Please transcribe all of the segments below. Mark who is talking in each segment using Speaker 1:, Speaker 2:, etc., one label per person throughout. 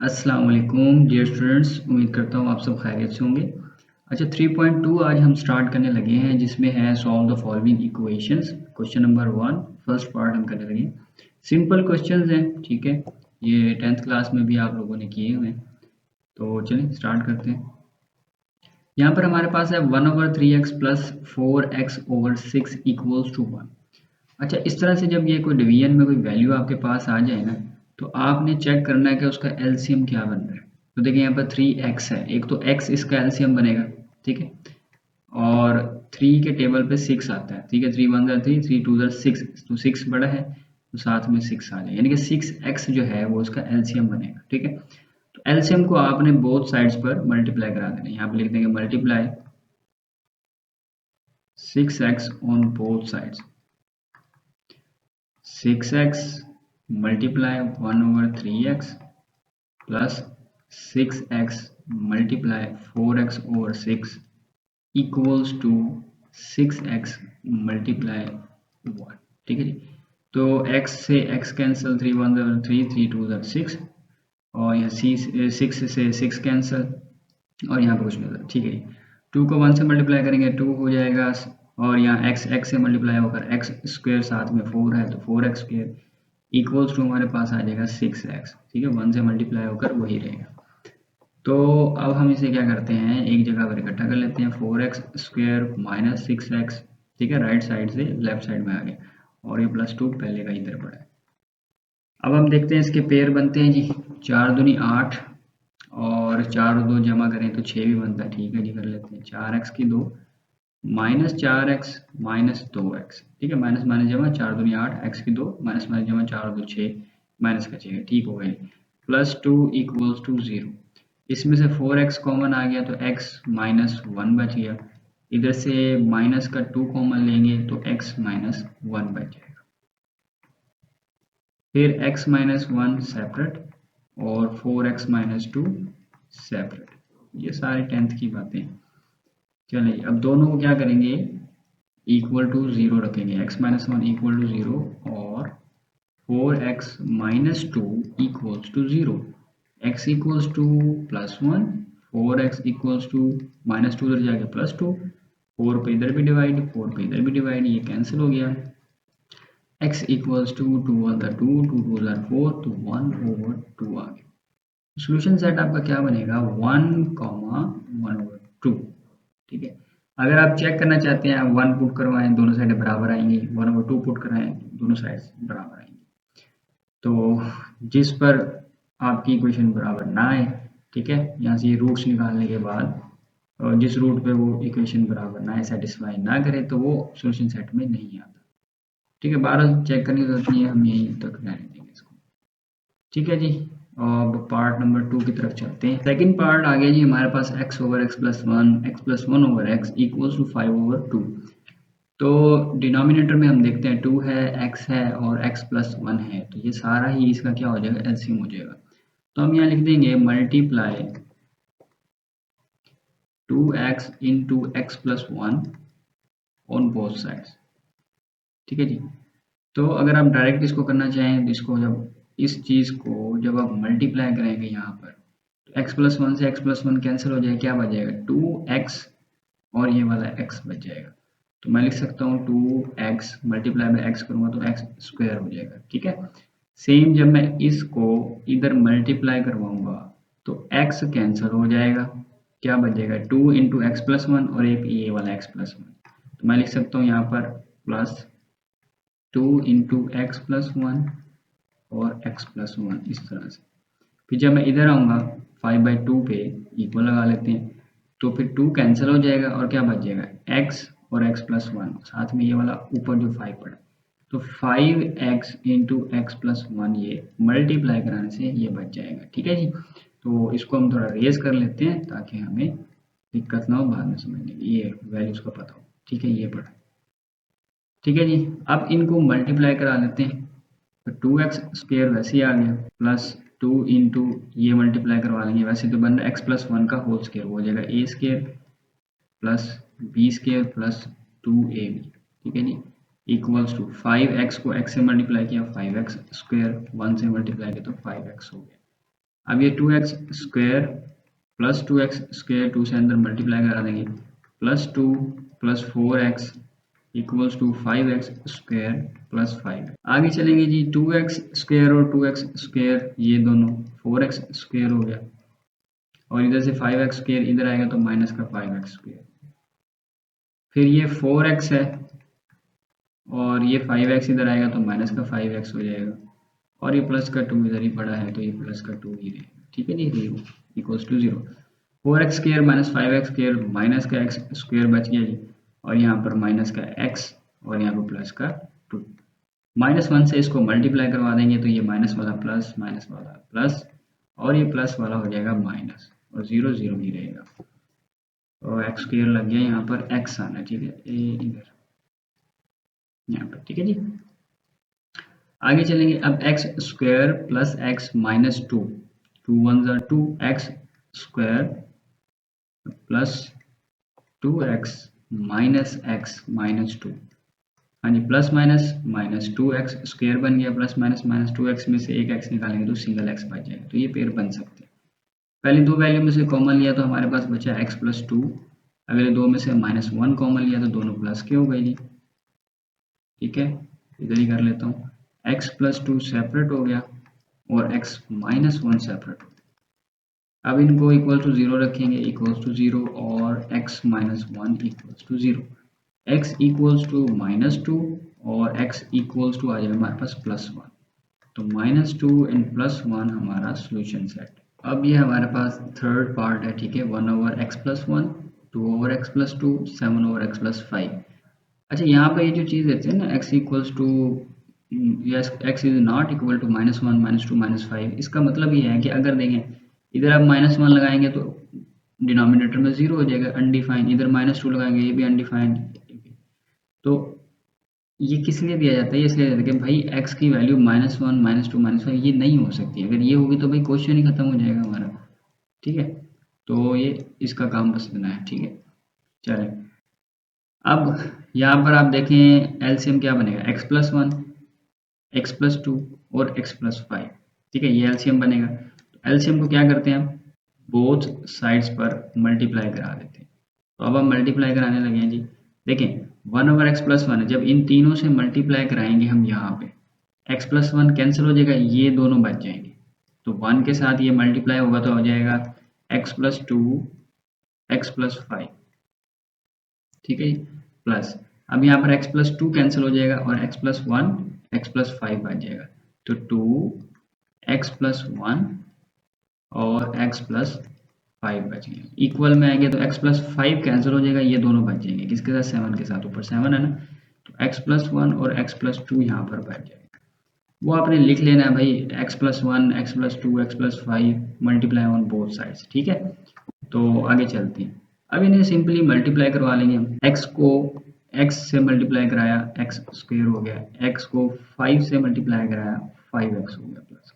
Speaker 1: अस्सलाम वालेकुम dear students, उम्मीद करता हूँ आप सब खैरियत से होंगे। अच्छा 3.2 आज हम स्टार्ट करने लगे हैं जिसमें है solve the following equations. Question number 1 first part हम करने लगे। सिंपल क्वेश्चंस हैं, ठीक है। ये 10th क्लास में भी आप लोगों ने किए हुए हैं। तो चलिए स्टार्ट करते हैं। यहाँ पर हमारे पास है 1/3x plus 4x/6 equals to 1। अच्छा, इस तरह से जब ये कोई डिवीजन में कोई वैल्यू आपके पास आ जाए ना, तो आपने चेक करना है कि उसका एलसीएम क्या बन रहा है। तो देखिए यहाँ पर 3x है, एक तो x इसका एलसीएम बनेगा, ठीक है। और 3 के टेबल पे 6 आता है, ठीक है। 3 1 3, 3 2 6, तो 6 बड़ा है तो साथ में 6 आ जाए, यानी कि 6x जो है वो उसका एलसीएम बनेगा, ठीक है। तो एलसीएम को आपने बोथ साइड्स पर मल्टीप्लाई करा देना है। यहाँ पे लिख देंगे multiply 6x on both sides. 6x multiply 1/3x plus 6x multiply 4x/6 equals to 6x multiply 1, ठीक है जी। तो x से x कैंसिल, 3 1 3, 3 2 6, और यहाँ 6 से 6 कैंसिल, और यहाँ पर कुछ नहीं होता, ठीक है जी। 2 को 1 से मल्टीप्लाई करेंगे 2 हो जाएगा, और यहाँ x से मल्टीप्लाई होकर x स्क्वायर साथ में 4 है तो 4x स्क्वायर इक्वल्स टू हमारे पास आ जाएगा 6x, ठीक है। 1 से मल्टीप्लाई होकर वही रहेगा। तो अब हम इसे क्या करते हैं, एक जगह पर इकट्ठा कर लेते हैं। 4x स्क्वायर माइनस 6x, ठीक है, राइट साइड से लेफ्ट साइड में आ गया, और ये +2 पहले का इधर पड़ा है। अब हम देखते हैं इसके पेयर बनते हैं जी। 4 दूनी 8, और 4 और 2 जमा करें तो 6 भी बनता है, ठीक है जी। कर लेते हैं 4x की 2 माइनस 4x माइनस 2x, ठीक है। माइनस माइनस जमा, 4 दूनी 8, x की 2 माइनस माइनस जमा, 4 और 2 6, माइनस का 6, ठीक हो गया। +2 इक्वल्स टू 0। इसमें से 4x कॉमन आ गया तो x माइनस 1 बच गया। इधर से माइनस का 2 कॉमन लेंगे तो x माइनस 1 बच जाएगा। फिर x माइनस 1 सेपरेट, और 4x माइनस 2 सेपरेट। ये सारी 10th की बातें। चलिए अब दोनों को क्या करेंगे, इक्वल टू 0 रखेंगे। x माइनस 1 इक्वल टू 0, और 4x minus 2 equals to 0। x equals to +1, 4x equals to -2 उधर जाके +2, 4 पे इधर भी डिवाइड, 4 पे इधर भी डिवाइड, ये कैंसिल हो गया। x इक्वल्स टू 2 1 2, 2 2 4, तो 1/2 आ गया। सोल्यूशन सेट आपका क्या बनेगा, 1,1/2, ठीक है। अगर आप चेक करना चाहते हैं, 1 पुट करवाएं दोनों साइड बराबर आएंगी, 1/2 पुट कराएं दोनों साइड बराबर आएंगी। तो जिस पर आपकी इक्वेशन बराबर ना आए, ठीक है, यहाँ से ये रूट्स निकालने के बाद, और जिस रूट पे वो इक्वेशन बराबर ना आए, सेटिस्फाई ना करे, तो वो सोल्यूशन सेट में नहीं आता, ठीक है। बारह चेक करने की जरूरत नहीं है, हम यहीं तक रहने देंगे इसको, ठीक है जी। अब पार्ट नंबर 2 की तरफ चलते हैं। सेकंड पार्ट आ गया जी हमारे पास, x/x+1 x+1/x इक्वल्स टू 5/2। तो डिनोमिनेटर में हम देखते हैं 2 है, x है और x+1 है, तो ये सारा ही इसका क्या हो जाएगा, एलसीएम हो जाएगा। तो हम यहाँ लिख देंगे multiply 2x into x+1 on both sides, ठीक है जी। तो अगर आप डायरेक्ट इसको करना चाहें तो इसको जब इस चीज़ को जब आप मल्टीप्लाई करेंगे यहाँ पर, तो x+1 से x+1 कैंसिल हो जाएगा, क्या बच जाएगा 2x, और ये वाला x बच जाएगा। तो मैं लिख सकता हूँ 2x मल्टीप्लाई बाय x करूँगा तो x स्क्वायर हो जाएगा, ठीक है। सेम जब मैं इसको इधर मल्टीप्लाई करवाऊंगा तो x कैंसिल हो जाएगा, क्या बच जाएगा 2 इंटू x+1, और एक ये वाला x+1। तो मैं लिख सकता हूँ यहाँ पर +2 इंटू x+1 और x+1, इस तरह से। फिर जब मैं इधर आऊँगा 5/2 पे इक्वल लगा लेते हैं, तो फिर 2 कैंसिल हो जाएगा, और क्या बच जाएगा x और x+1, साथ में ये वाला ऊपर जो 5 पड़ा, तो 5x इंटू x+1 ये मल्टीप्लाई कराने से ये बच जाएगा, ठीक है जी। तो इसको हम थोड़ा रेज कर लेते हैं ताकि हमें दिक्कत ना हो बाद में समझने की, ये वैल्यूज का पता हो, ठीक है। ये पढ़ा, ठीक है जी। अब इनको मल्टीप्लाई करा लेते हैं, तो 2x² वैसे ही आ गया, +2 इंटू ये मल्टीप्लाई करवा लेंगे, वैसे तो बन रहा है x+1 का होल स्क्वायर, हो जाएगा a² plus b² plus 2ab, ठीक है जी, इक्वल्स टू 5x को x से मल्टीप्लाई किया 5x स्क्वायर, 1 से मल्टीप्लाई किया तो 5x हो गया। अब ये 2x square plus 2x square 2 से अंदर मल्टीप्लाई करा देंगे, +2 + 4x equals to 5x square plus 5। आगे चलेंगे जी, 2x स्क्वायर और 2x स्क्वायर ये दोनों 4x स्क्वायर हो गया, और इधर से 5x स्क्वायर इधर आएगा तो माइनस का 5x स्क्वायर। फिर ये 4x है और ये 5x इधर आएगा तो माइनस का 5x हो जाएगा, और ये प्लस का 2 इधर ही पड़ा है तो ये प्लस का 2 ही रहेगा। ठीक है जी, 0 equals to 0। 4x square minus 5x square minus का x स्क्वायर बच गया जी, और यहाँ पर माइनस का x और यहाँ पर प्लस का 2। -1 से इसको मल्टीप्लाई करवा देंगे तो ये माइनस वाला प्लस, माइनस वाला प्लस, और ये प्लस वाला हो जाएगा माइनस, और 0 0 ही रहेगा। और x स्क्वायर लग गया यहाँ पर x आना, ठीक है, ए इधर यहाँ पर। ठीक है जी, आगे चलेंगे। अब x square plus x minus 2, 2 1 ज़ा 2, x square plus 2x minus x minus 2। हाँ जी, plus minus minus 2x square बन गया, प्लस माइनस माइनस 2x में से एक x निकालेंगे तो सिंगल x बच जाएगा। तो ये पेयर बन सकते हैं। पहले दो वैल्यू में से कॉमन लिया तो हमारे पास बचा x प्लस 2, अगले दो में से -1 कॉमन लिया तो दोनों प्लस के हो गए जी। ठीक है, इधर ही कर लेता हूँ, x प्लस 2 सेपरेट हो गया और x माइनस 1 सेपरेट हो गया। अब इनको इक्वल टू 0 रखेंगे, इक्वल्स टू 0, और x minus 1 equals to 0। x equals to -2 और x इक्वल्स टू आ जाएगा हमारे पास +1, तो -2 एंड +1 हमारा सोल्यूशन सेट। अब ये हमारे पास थर्ड पार्ट है, ठीक है, 1/x+1, 2/x+2, 7/x+5। अच्छा, यहाँ पर ये जो चीज़ देते हैं ना, x equals to x is not equal to -1 -2 -5, इसका मतलब ये है कि अगर देखें इधर आप -1 लगाएंगे तो डिनोमिनेटर में 0 हो जाएगा, अनडिफाइंड, इधर -2 लगाएंगे ये भी अनडिफाइंड। तो ये किस लिए दिया जाता है? इसलिए दिया जाता है कि भाई x की वैल्यू -1 -2 -5 ये नहीं हो सकती। अगर ये होगी तो भाई क्वेश्चन ही खत्म हो जाएगा हमारा। ठीक है, तो ये इसका काम बस इतना है। ठीक है, चलें, अब यहाँ पर आप देखें एलसीएम क्या बनेगा, x+1, x+2 और x+5। ठीक है, ये एलसीएम बनेगा। तो एलसीएम को क्या करते हैं हम, बोथ साइड्स पर मल्टीप्लाई करा देते हैं। तो अब हम मल्टीप्लाई कराने लगे हैं जी। देखें 1/x+1 है, जब इन तीनों से मल्टीप्लाई कराएंगे हम यहाँ पे, x+1 कैंसिल हो जाएगा, ये दोनों बच जाएंगे, तो 1 के साथ ये मल्टीप्लाई होगा तो हो जाएगा x+2 x+5। ठीक है, प्लस, अब यहाँ पर x+2 कैंसिल हो जाएगा और x+1 x+5 बच जाएगा, तो 2x+1 और x+5 बच गए। इक्वल में आएंगे तो x+5 कैंसिल हो जाएगा, ये दोनों बच जाएंगे, किसके साथ, 7 के साथ, ऊपर 7 है ना, तो x+1 और x+2 यहाँ पर बच जाएगा। वो आपने लिख लेना है भाई, x+1 x+2 x+5 multiply on both sides. ठीक है, तो आगे चलते हैं। अब इन्हें सिंपली मल्टीप्लाई करवा लेंगे हम। x को x से मल्टीप्लाई कराया, x स्क्वायर हो गया, x को 5 से मल्टीप्लाई कराया, 5x हो गया प्लस,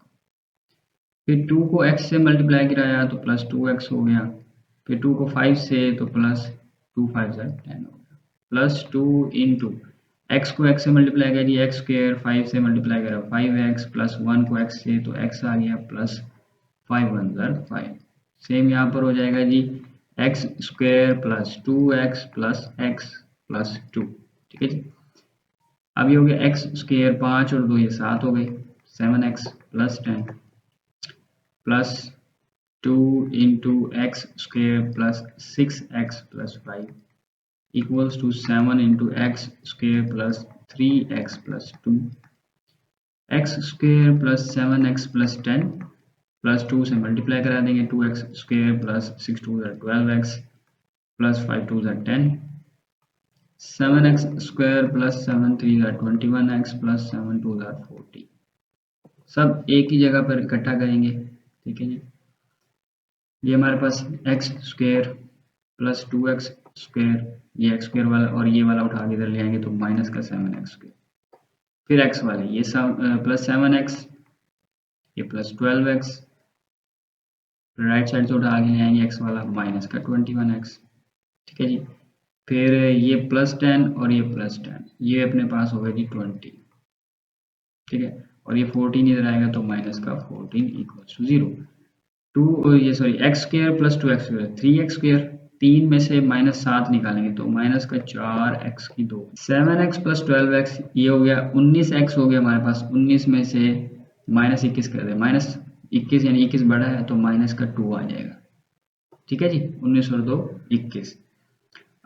Speaker 1: फिर 2 को x से मल्टीप्लाई कराया तो प्लस 2x हो गया, फिर 2 को 5 से तो प्लस 2 5 10 हो गया, प्लस 2 इंटू x को x से मल्टीप्लाई किया जी, x स्क्वायर, 5 से मल्टीप्लाई करा 5x, प्लस 1 को x से तो x आ गया, प्लस 5 1 5। सेम यहाँ पर हो जाएगा जी, x square plus 2x plus x plus 2। ठीक है जी, अब ये हो गया x स्क्वायर 5 और 2 ये 7 हो गए, 7x plus 10 plus 2 into x square plus 6x plus 5 equals to 7 into x square plus 3x plus 2, x square plus 7x plus 10 plus 2 से मल्टीप्लाई करा देंगे, 2x square plus 6 2 12x plus 5 2 10, 7x square plus 7 3 21x plus 7 2 40। सब एक ही जगह पर इकट्ठा करेंगे। ठीक है जी, ये हमारे पास X square plus 2x square, ये एक्स स्क्वायर वाला और ये वाला उठा के इधर ले आएंगे तो माइनस का 7x स्क्वायर, फिर x वाले ये प्लस 7x, ये प्लस 12x, राइट साइड से उठा के ले आएंगे x वाला माइनस का 21x। ठीक है जी, फिर ये प्लस 10 और ये प्लस 10, ये अपने पास हो गया जी 20। ठीक है, और ये 14 इधर आएगा तो माइनस का 14 इक्वल्स टू 0। ये sorry x square plus 2x square 3x square, 3 में से -7 निकालेंगे तो माइनस का 4x की 2, 7x प्लस 12x ये हो गया 19x हो गया हमारे पास, 19 में से -21 कर दे, -21 यानी 21 बड़ा है तो माइनस का 2 आ जाएगा। ठीक है जी, 19 और 2 21।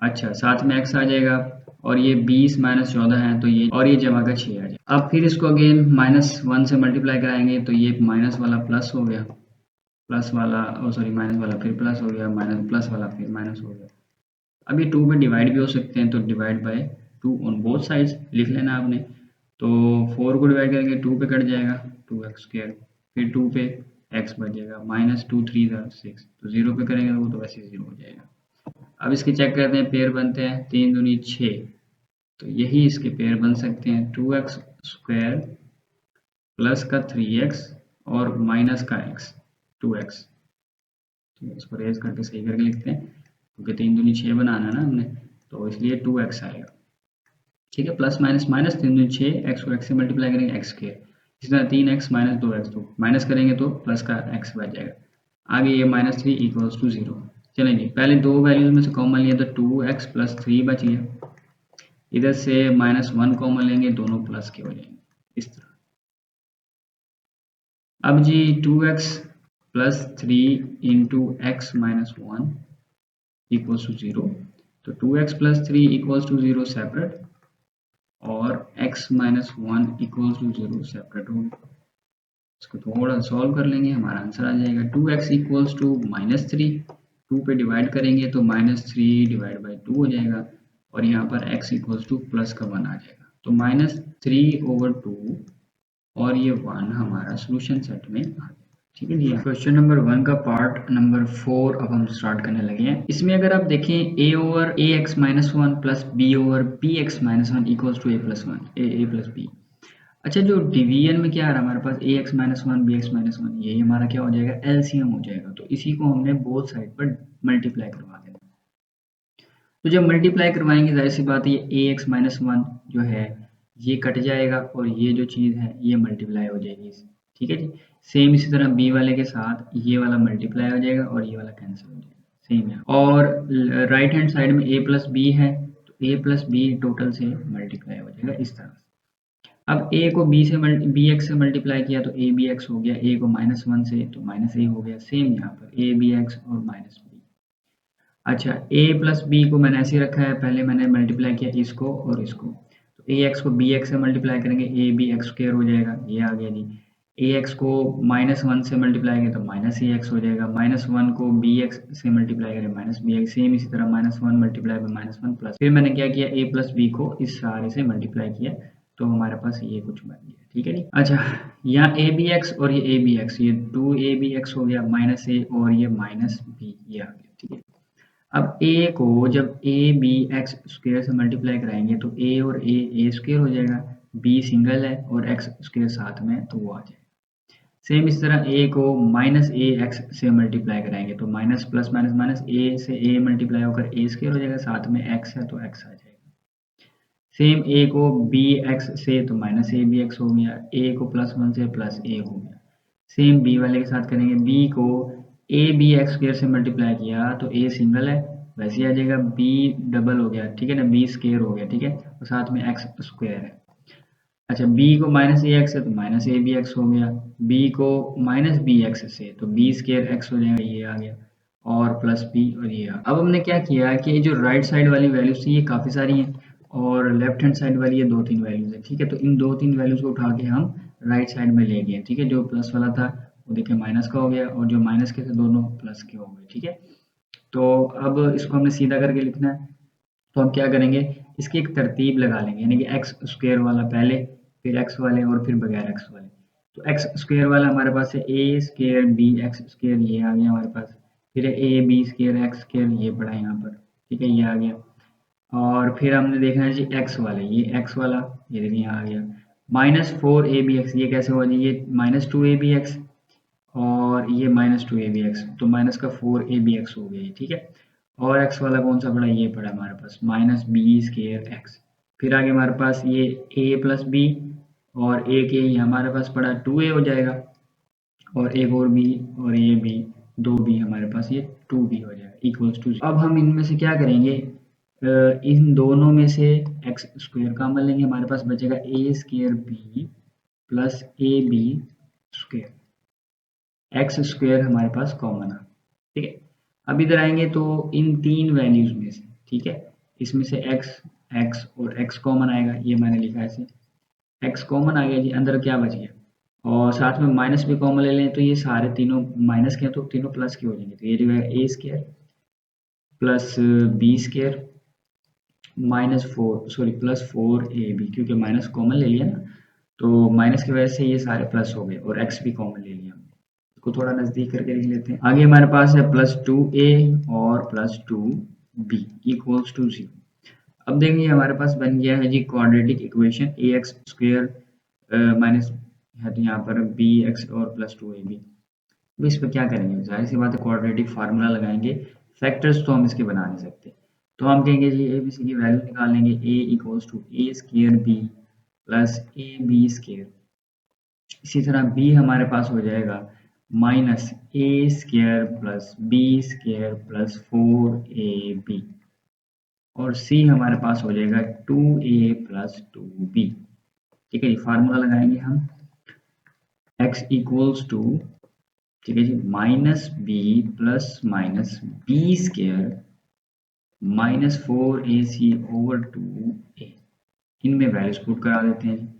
Speaker 1: अच्छा, साथ में x आ जाएगा और ये 20 माइनस 14 है तो ये, और ये जमा का 6 आ जाएगा। अब फिर इसको अगेन -1 से मल्टीप्लाई कराएंगे तो ये माइनस वाला प्लस हो गया, प्लस वाला सॉरी माइनस वाला फिर प्लस हो गया, माइनस प्लस वाला फिर माइनस हो गया। अब ये 2 पे डिवाइड भी हो सकते हैं तो divide by 2 on both sides लिख लेना आपने। तो 4 को डिवाइड करेंगे 2 पे कट जाएगा 2x स्क्र, फिर 2 पे x बच जाएगा, -2 3 6, तो 0 पे करेंगे तो वो तो वैसे 0 हो जाएगा। अब इसके चेक करते हैं, पेयर बनते हैं 3 दूनी 6, तो यही इसके पेयर बन सकते हैं 2x स्क्र प्लस का 3x और माइनस का x 2x। ठीक है, इसको रेज करके सही करके लिखते हैं क्योंकि 3 दूनी 6 बनाना है ना हमने, तो इसलिए 2x आएगा। ठीक है, प्लस माइनस माइनस, 3 दूनी 6, x को x से मल्टीप्लाई करेंगे x स्क्र, इसी तरह 3x माइनस 2x, तो माइनस करेंगे तो प्लस का x बच जाएगा। आगे ये -3 इक्वल्स टू 0। चलें जी, पहले दो वैल्यूज में से कॉमन लिया तो 2x प्लस 3 बच गया, इधर से -1 कॉमन लेंगे, दोनों प्लस के हो जाएंगे इस तरह। अब जी 2x plus 3 into x minus 1 equals to 0, तो 2x plus 3 equals to 0 separate और x minus 1 equals to 0 separate होगा। इसको थोड़ा सॉल्व कर लेंगे, हमारा आंसर आ जाएगा 2x इक्वल्स टू -3, 2 पे डिवाइड करेंगे तो -3 डिवाइड बाई 2 हो जाएगा और यहाँ पर x इक्वल्स टू प्लस का 1 आ जाएगा, तो -3/2 और ये 1 हमारा सोल्यूशन सेट में आ गया। ठीक है जी, क्वेश्चन नंबर 1 का पार्ट नंबर 4 अब हम स्टार्ट करने लगे हैं। इसमें अगर आप देखें a over ax minus 1 plus b over bx minus 1 equals to a plus 1 a plus b। अच्छा, जो डिवीजन में क्या आ रहा है हमारे पास ax माइनस 1 bx माइनस 1, यही हमारा क्या हो जाएगा एलसीएम हो जाएगा, तो इसी को हमने बोथ साइड पर मल्टीप्लाई करवा देना। तो जब मल्टीप्लाई करवाएंगे जाहिर सी बात है ये ax माइनस 1 जो है ये कट जाएगा और ये जो चीज़ है ये मल्टीप्लाई हो जाएगी। ठीक है जी, सेम इसी तरह b वाले के साथ ये वाला मल्टीप्लाई हो जाएगा और ये वाला कैंसिल हो जाएगा, सेम है। और राइट हैंड साइड में a प्लस बी है तो a प्लस बी टोटल से मल्टीप्लाई हो जाएगा इस तरह से। अब a को b से bx से मल्टीप्लाई किया तो a bx हो गया, a को -1 से तो -a हो गया, सेम यहाँ पर a bx और -b। अच्छा, a प्लस बी को मैंने ऐसे रखा है, पहले मैंने मल्टीप्लाई किया इसको और इसको, तो ax को bx से मल्टीप्लाई करेंगे a b x स्क्वायर हो जाएगा, ये आ गया जी। ax को -1 से मल्टीप्लाई करें तो -ax हो जाएगा, -1 को bx से मल्टीप्लाई करें -bx, सेम इसी तरह -1 मल्टीप्लाई बाय -1 प्लस, फिर मैंने क्या किया a प्लस b को इस सारे से मल्टीप्लाई किया तो हमारे पास ये कुछ बन गया। ठीक है जी। अच्छा, यहाँ ए बी एक्स और ये ए बी एक्स, ये 2ab हो गया, -a और ये -b ये आ गया। ठीक है, अब a को जब a b x स्क्वायर से मल्टीप्लाई कराएंगे तो a और a स्क्वायर हो जाएगा, b सिंगल है और x स्क्वायर साथ में तो वो आ जाएगा। सेम इस तरह a को -ax से मल्टीप्लाई कराएंगे तो minus plus minus minus a से a मल्टीप्लाई होकर a स्क्वायर हो जाएगा, साथ में x है तो x आ जाएगा। सेम a को bx से तो -abx हो गया, a को +1 से +a हो गया। सेम b वाले के साथ करेंगे, b को abx स्क्वायर से मल्टीप्लाई किया तो a सिंगल है वैसे ही आ जाएगा, b डबल हो गया, ठीक है ना, b स्क्वायर हो गया, ठीक है, और साथ में x स्क्वायर है। अच्छा, b को -ax है तो -abx हो गया, b को -bx से तो b स्क्वायर x हो जाएगा, ये आ गया, और प्लस b और ये आ। अब हमने क्या किया कि जो राइट साइड वाली वैल्यूज थी ये काफ़ी सारी हैं और लेफ्ट हैंड साइड वाली ये 2-3 वैल्यूज है। ठीक है, तो इन 2-3 वैल्यूज को उठा के हम राइट साइड में ले गए। ठीक है, जो प्लस वाला था वो देखिए माइनस का हो गया और जो माइनस के थे दोनों प्लस के हो गए। ठीक है, तो अब इसको हमने सीधा करके लिखना है, तो हम क्या करेंगे इसकी एक तरतीब लगा लेंगे, यानी कि एक्स स्क्वायर वाला पहले, फिर एक्स वाले और फिर बगैर एक्स वाले। तो एक्स स्क्वायर वाला हमारे पास है A square B x square, ये आ गया हमारे पास, फिर A B square x square, ये पड़ा यहाँ पर। ठीक है, ये आ गया, और फिर हमने देखना है जी एक्स वाले, ये एक्स वाला ये देखिए यहाँ आ गया, -4ab(x), ये कैसे हुआ जी, ये -2ab(x) और ये -2ab(x), तो -4ab(x) हो गया ये। ठीक है, और x वाला कौन सा पड़ा, ये पड़ा हमारे पास -b²x। फिर आगे हमारे पास ये a प्लस बी और एक ये हमारे पास पड़ा 2a हो जाएगा, और एक और b और ये b 2b हमारे पास ये 2b हो जाएगा इक्वल्स टू। अब हम इनमें से क्या करेंगे, इन दोनों में से एक्स स्क्वायर कॉमन लेंगे, हमारे पास बचेगा A square B plus A B square, x square हमारे पास कॉमन है। ठीक है, अब इधर आएंगे तो इन तीन वैल्यूज में से, ठीक है, इसमें से एक्स एक्स और एक्स कॉमन आएगा, ये मैंने लिखा है ऐसे, एक्स कॉमन आ गया जी, अंदर क्या बच गया, और साथ में माइनस भी कॉमन ले लें तो ये सारे तीनों माइनस के हैं तो तीनों प्लस के हो जाएंगे, तो ये जो है A square plus B square minus four, sorry plus 4ab, क्योंकि माइनस कॉमन ले लिया ना, तो माइनस की वजह से ये सारे प्लस हो गए और एक्स भी कॉमन ले लिया हमने। इसको थोड़ा नजदीक करके लिख लेते हैं। आगे हमारे पास है +2a और +2b इक्वल्स टू 0। अब देखेंगे हमारे पास बन गया है जी क्वाड्रेटिक इक्वेशन ए एक्स स्क्वेयर माइनस है तो यहाँ पर बी एक्स और +2ab। अब इस पर क्या करेंगे, जाहिर सी बात है क्वाड्रेटिक फार्मूला लगाएंगे, फैक्टर्स तो हम इसके बना नहीं सकते, तो हम कहेंगे जी ए बी सी की वैल्यू निकालेंगे, A equals to A square B plus A B square, इसी तरह बी हमारे पास हो जाएगा minus A square plus B square plus 4ab, और सी हमारे पास हो जाएगा 2a प्लस 2b। ठीक है जी, फार्मूला लगाएंगे हम, x इक्वल्स टू, ठीक है जी, minus B plus minus B square minus 4ac over 2a, इनमें वैल्यूज पुट करा देते हैं।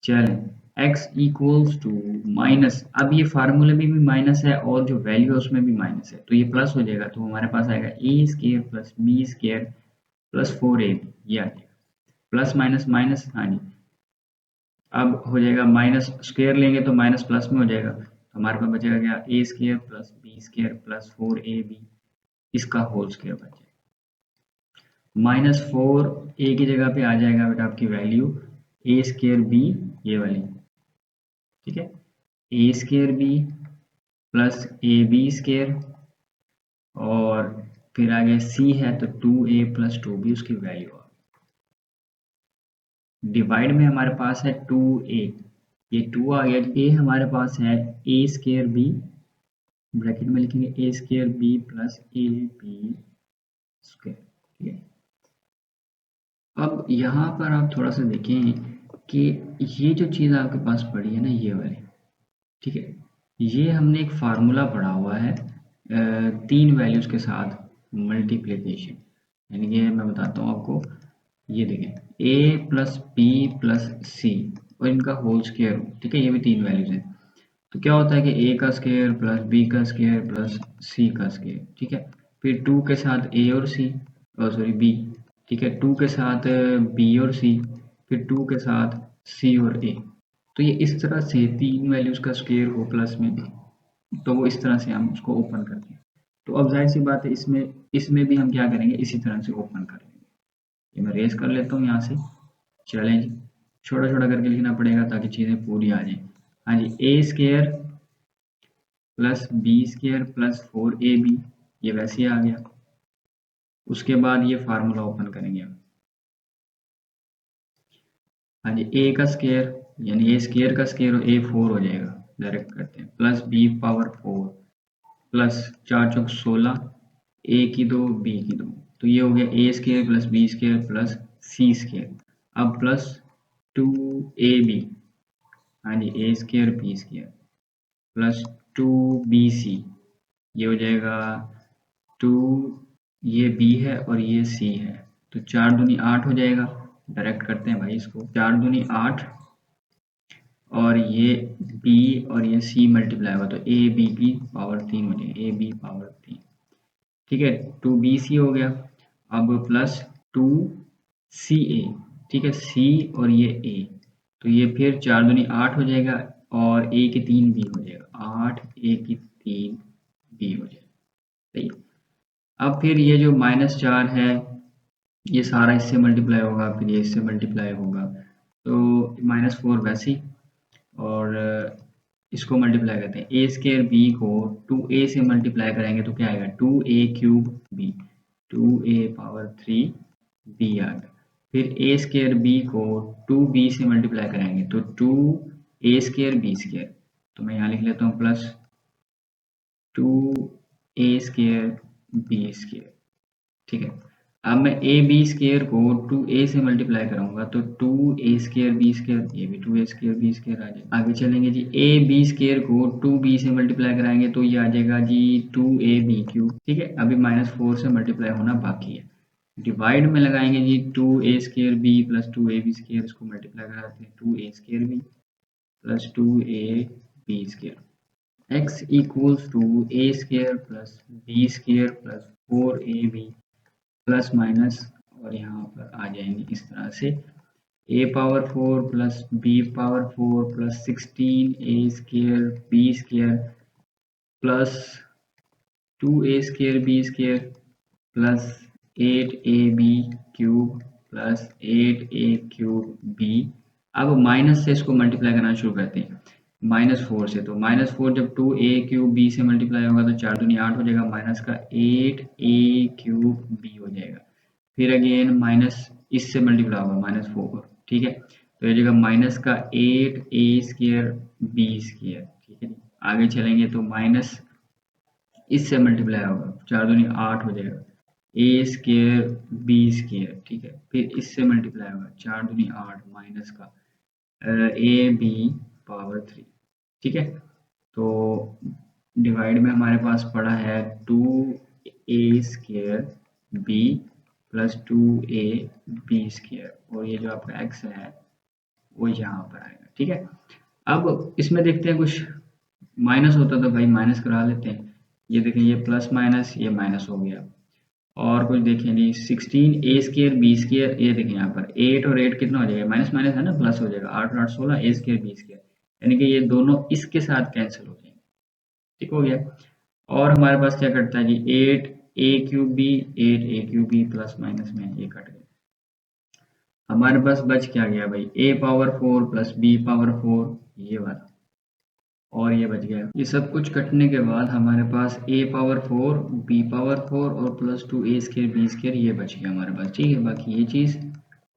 Speaker 1: चलें, x इक्वल्स टू माइनस, अब ये फार्मूले में भी माइनस है और जो वैल्यू है उसमें भी माइनस है, तो ये प्लस हो जाएगा, तो हमारे पास आएगा A square plus B square plus 4ab, ये आ जाएगा, प्लस माइनस माइनस, हाँ जी, अब हो जाएगा माइनस स्क्वायर लेंगे तो माइनस प्लस में हो जाएगा, तो हमारे पास बचेगा क्या, A square plus B square plus 4ab, इसका होल स्क्वायर बच जाएगा, -4 ए की जगह पे आ जाएगा बेटा आपकी वैल्यू ए स्क्वायर बी, ये वाली, ठीक है, A square B plus A B square, और फिर आगे सी है तो 2a प्लस 2b उसकी वैल्यू आ, डिवाइड में हमारे पास है 2a, ये 2 आ गया, ए हमारे पास है ए स्क्वायर बी, ब्रैकेट में लिखेंगे A square B plus A B square. ठीक है, अब यहाँ पर आप थोड़ा सा देखें कि ये जो चीज़ आपके पास पड़ी है ना, ये वाली, ठीक है, ये हमने एक फार्मूला पढ़ा हुआ है तीन वैल्यूज के साथ मल्टीप्लिकेशन, यानी कि मैं बताता हूँ आपको, ये देखें ए प्लस बी प्लस सी और इनका होल स्क्वायर, ठीक है, ये भी तीन वैल्यूज हैं, तो क्या होता है कि ए का स्क्वायर प्लस बी का स्क्वायर प्लस सी का स्क्वायर, ठीक है, फिर 2 के साथ ए और सी, सॉरी बी, ठीक है, 2 के साथ बी और सी, फिर 2 के साथ सी और ए, तो ये इस तरह से तीन वैल्यूज का स्क्वायर हो प्लस में, तो वो इस तरह से हम उसको ओपन करते हैं। तो अब जाहिर सी बात है इसमें इसमें भी हम क्या करेंगे, इसी तरह से ओपन करेंगे। ये मैं रेस कर लेता हूँ यहाँ से, चैलेंज छोटा छोटा करके लिखना पड़ेगा ताकि चीज़ें पूरी आ जाए। हाँ जी, A square plus B square plus 4ab, ये वैसे ही आ गया, उसके बाद ये फार्मूला ओपन करेंगे हम। हाँ जी, ए का स्क्वायर यानी ए स्क्वायर का स्क्वायर और ए 4 हो जाएगा, डायरेक्ट करते हैं, प्लस बी पावर 4 प्लस 4 चौक 16, ए की 2 बी की 2, तो ये हो गया A square plus B square plus C square, अब प्लस 2ab, हाँ जी, A square B square plus 2bc, ये हो जाएगा 2, ये b है और ये c है, तो 4 दूनी 8 हो जाएगा, डायरेक्ट करते हैं भाई इसको, 4 दूनी 8 और ये b और ये c मल्टीप्लाई होगा तो ए बी की पावर 3 हो जाएगा, ए बी पावर 3, ठीक है, 2bc हो गया, अब प्लस 2ca, ठीक है, c और ये a, तो ये फिर 4 दूनी 8 हो जाएगा और a की 3 b हो जाएगा, 8 a की 3 b हो जाएगा, सही। अब फिर ये जो -4 है ये सारा इससे मल्टीप्लाई होगा, फिर ये इससे मल्टीप्लाई होगा, तो -4 वैसे ही, और इसको मल्टीप्लाई करते हैं, ए स्क्वायर बी को 2a से मल्टीप्लाई करेंगे तो क्या आएगा, 2a cube b, 2a power 3 b आ गया, फिर ए स्क्वायर बी को 2b से मल्टीप्लाई करेंगे तो 2a स्क्वायर b स्क्वायर, तो मैं यहाँ लिख लेता हूँ प्लस 2a² b²। ठीक है, अब मैं ab² को 2a से मल्टीप्लाई कराऊंगा तो 2a² b², ये भी 2a² b² आ जाएगा। आगे चलेंगे जी, ab² को 2b से मल्टीप्लाई कराएंगे तो ये आ जाएगा जी 2ab³। ठीक है, अभी -4 से मल्टीप्लाई होना बाकी है। डिवाइड में लगाएंगे जी 2a² b प्लस 2ab², इसको मल्टीप्लाई कराते हैं 2a² b plus 2ab²। x equals to a² plus b² plus 4ab plus minus, और यहाँ पर आ जाएंगे इस तरह से a⁴ plus b⁴ plus 16a² b² plus 2a² b² plus 8ab³ plus 8a³ b। अब माइनस से इसको मल्टीप्लाई करना शुरू करते हैं -4 से, तो -4 जब 2a³ b से मल्टीप्लाई होगा तो 4 दूनी 8 हो जाएगा, माइनस का 8a³ b हो जाएगा। फिर अगेन माइनस इससे मल्टीप्लाई होगा -4, ठीक है, तो ये जगह माइनस का 8a² b²। ठीक है, आगे चलेंगे तो माइनस इससे मल्टीप्लाई होगा, 4 दूनी 8 हो जाएगा, a² b²। ठीक है, फिर इससे मल्टीप्लाई होगा, 4 दूनी 8 माइनस का ab⁴। ठीक है, तो डिवाइड में हमारे पास पड़ा है 2a² b प्लस 2ab², और ये जो आपका x है वो यहाँ पर आएगा। ठीक है, अब इसमें देखते हैं, कुछ माइनस होता तो भाई माइनस करा लेते हैं। ये देखें, ये प्लस माइनस, ये माइनस हो गया, और कुछ देखें नहीं, 16a² b², ये देखें यहाँ पर 8 और 8 कितना हो जाएगा, माइनस माइनस है ना, प्लस हो जाएगा, 8 और 8 16, a² b², यानी कि ये दोनों इसके साथ कैंसिल हो जाएंगे। ठीक हो गया, और हमारे पास क्या कटता है जी, 8a³ b 8a³ b plus minus में ये कट गया। हमारे पास बच क्या गया भाई, a⁴ प्लस b⁴, ये वाला, और ये बच गया। ये सब कुछ कटने के बाद हमारे पास a⁴, b⁴ और प्लस 2a² b² ये बच गया हमारे पास। ठीक है, बाकी ये चीज़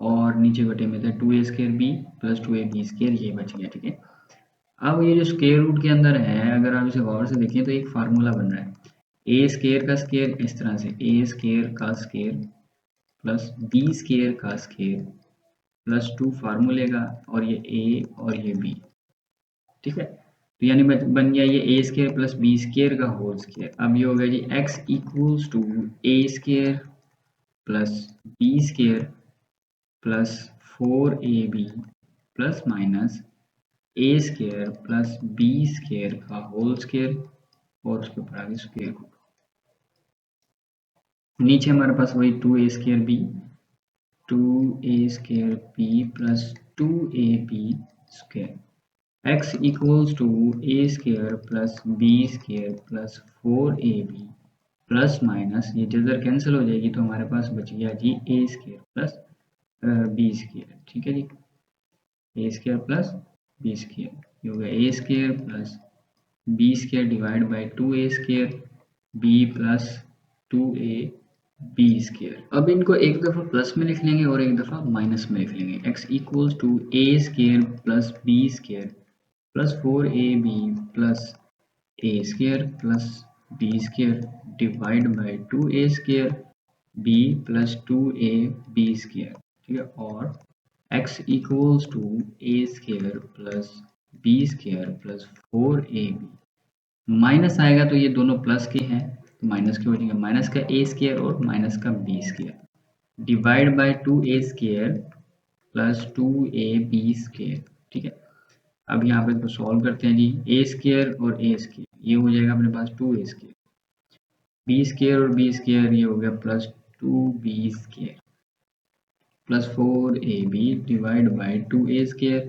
Speaker 1: और नीचे बटे में था 2a² b प्लस 2ab² ये बच गया। ठीक है, अब ये जो स्क्वायर रूट के अंदर है, अगर आप इसे गौर से देखें तो एक फार्मूला बन रहा है, a² का स्क्वायर इस तरह से, a² का स्क्वायर प्लस b² का स्क्वायर प्लस 2 फार्मूले का, और ये a और ये b। ठीक है, तो यानी बन गया ये a² प्लस b² का होल स्क्वायर। अब ये हो गया जी x equals to a² plus b² plus 4ab plus minus a² plus b² का होल स्क्वायर, और उसके ऊपर आगे स्क्वायर रूट। नीचे हमारे पास वही 2a² b plus 2ab²। x equals to a² plus b² plus 4ab plus minus, ये जिधर कैंसिल हो जाएगी तो हमारे पास बच गया जी a² प्लस b²। ठीक है जी, a² प्लस b², ये हो गया a² plus b² divide by 2a² b plus 2ab²। अब इनको एक दफ़ा प्लस में लिख लेंगे और एक दफ़ा माइनस में लिख लेंगे। x equals to a² plus b² plus 4ab plus a² plus b² divide by 2a² b plus 2ab²। ठीक है, और x equals to a² plus b² plus 4ab, minus आएगा तो ये दोनों प्लस के हैं, तो माइनस के हो जाएंगे, माइनस का a² और माइनस का b² divide by 2a² plus 2ab²। ठीक है, अब यहाँ पे इसको सॉल्व करते हैं जी, a² और a², ये हो जाएगा अपने पास 2a², b² और b² ये हो गया plus 2b² plus 4ab divide by 2a²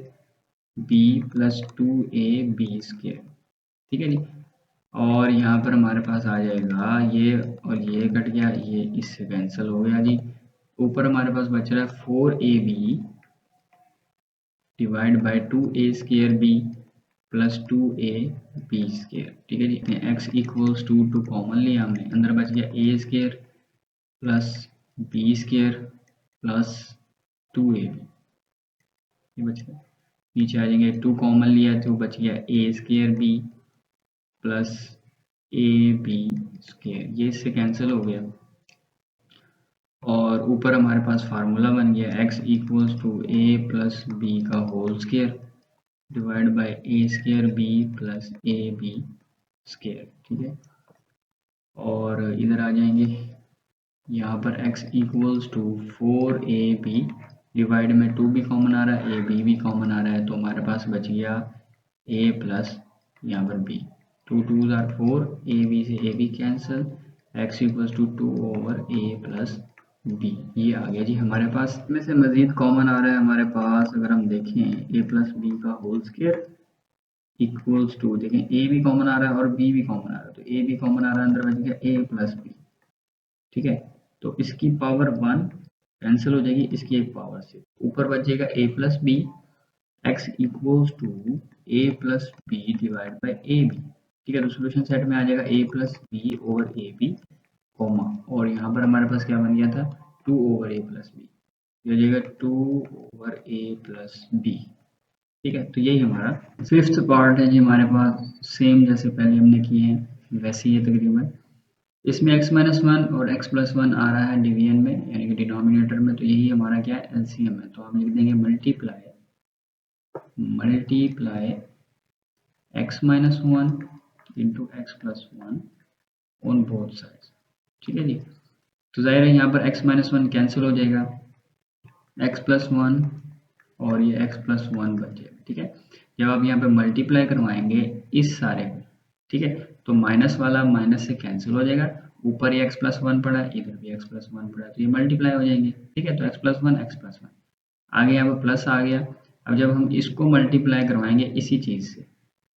Speaker 1: b plus 2ab²। ठीक है जी, और यहाँ पर हमारे पास आ जाएगा ये, और ये कट गया, ये इससे कैंसिल हो गया जी। ऊपर हमारे पास बच रहा है 4ab divide by 2a² b plus 2ab²। ठीक है जी, x इक्वल्स टू कॉमन लिया हमने, अंदर बच गया a² plus b² plus 2ab, ये बच गया। नीचे आ जाएंगे, 2 कॉमन लिया तो बच गया a² b plus A B square, ये इससे कैंसिल हो गया और ऊपर हमारे पास फार्मूला बन गया x equals to A plus B का whole square divide by A square B plus A B square. ठीक है, और इधर आ जाएंगे, यहाँ पर x equals to 4ab divide में 2 भी कॉमन आ रहा है, ए बी भी कॉमन आ रहा है, तो हमारे पास बच गया a प्लस यहाँ पर b, 2 2 आर 4, ए बी से A B cancel, x equals to 2 over a plus b, ये आ गया जी हमारे पास। इसमें से मज़ीद कॉमन आ रहा है हमारे पास, अगर हम देखें a प्लस बी का होल स्क्वायर इक्वल्स टू, देखें a भी कॉमन आ रहा है और b भी कॉमन आ रहा है, तो a भी कॉमन आ रहा है, अंदर बच गया a प्लस बी। ठीक है, तो इसकी पावर 1 कैंसिल हो जाएगी इसकी एक पावर से, ऊपर बचेगा a plus B, x equals to a plus B divide by A B. ठीक है, तो सोल्यूशन सेट में आ जाएगा a plus B over A B comma, और यहाँ पर हमारे पास क्या बन गया था 2 ओवर a प्लस बी, ये हो जाएगा 2 ओवर a प्लस बी। ठीक है, तो यही हमारा फिफ्थ पार्ट है जी हमारे पास, सेम जैसे पहले हमने किए हैं वैसे ही है तकरीबन। इसमें x माइनस वन और x प्लस वन आ रहा है डिवीजन में यानी कि डिनोमिनेटर में, तो यही हमारा क्या है एलसीएम है, तो हम लिख देंगे multiply x minus one into x plus one on both sides. ठीक है जी, तो जाहिर है यहाँ पर x माइनस वन कैंसिल हो जाएगा, x प्लस वन और ये x प्लस वन बच जाएगा। ठीक है, जब आप यहाँ पे मल्टीप्लाई करवाएंगे इस सारे को, ठीक है, तो माइनस वाला माइनस से कैंसिल हो जाएगा, ऊपर ये x प्लस वन पड़ा है, इधर भी x प्लस वन पड़ा है, तो ये मल्टीप्लाई हो जाएंगे। ठीक है, तो x प्लस वन आगे यहाँ पर प्लस आ गया। अब जब हम इसको मल्टीप्लाई करवाएंगे इसी चीज़ से,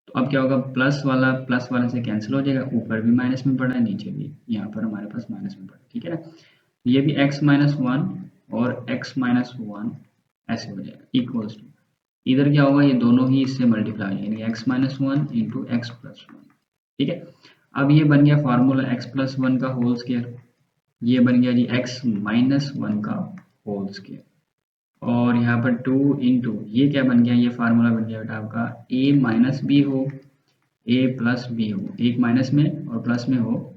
Speaker 1: तो अब क्या होगा, प्लस वाला से कैंसिल हो जाएगा, ऊपर भी माइनस में पड़ा है, नीचे भी यहाँ पर हमारे पास माइनस में पड़ा है। ठीक है ना, ये भी x माइनस वन और x माइनस वन ऐसे हो जाएगा इक्वल्स टू, इधर क्या होगा, ये दोनों ही इससे मल्टीप्लाई हो जाएंगे, x minus one into x plus one. ठीक है, अब ये बन गया फार्मूला x प्लस वन का होल स्क्वायर, ये बन गया जी x माइनस वन का होल स्क्वायर, और यहाँ पर 2 इंटू ये क्या बन गया, ये फार्मूला बन गया बेटा आपका a माइनस बी हो a प्लस बी हो, एक माइनस में और प्लस में हो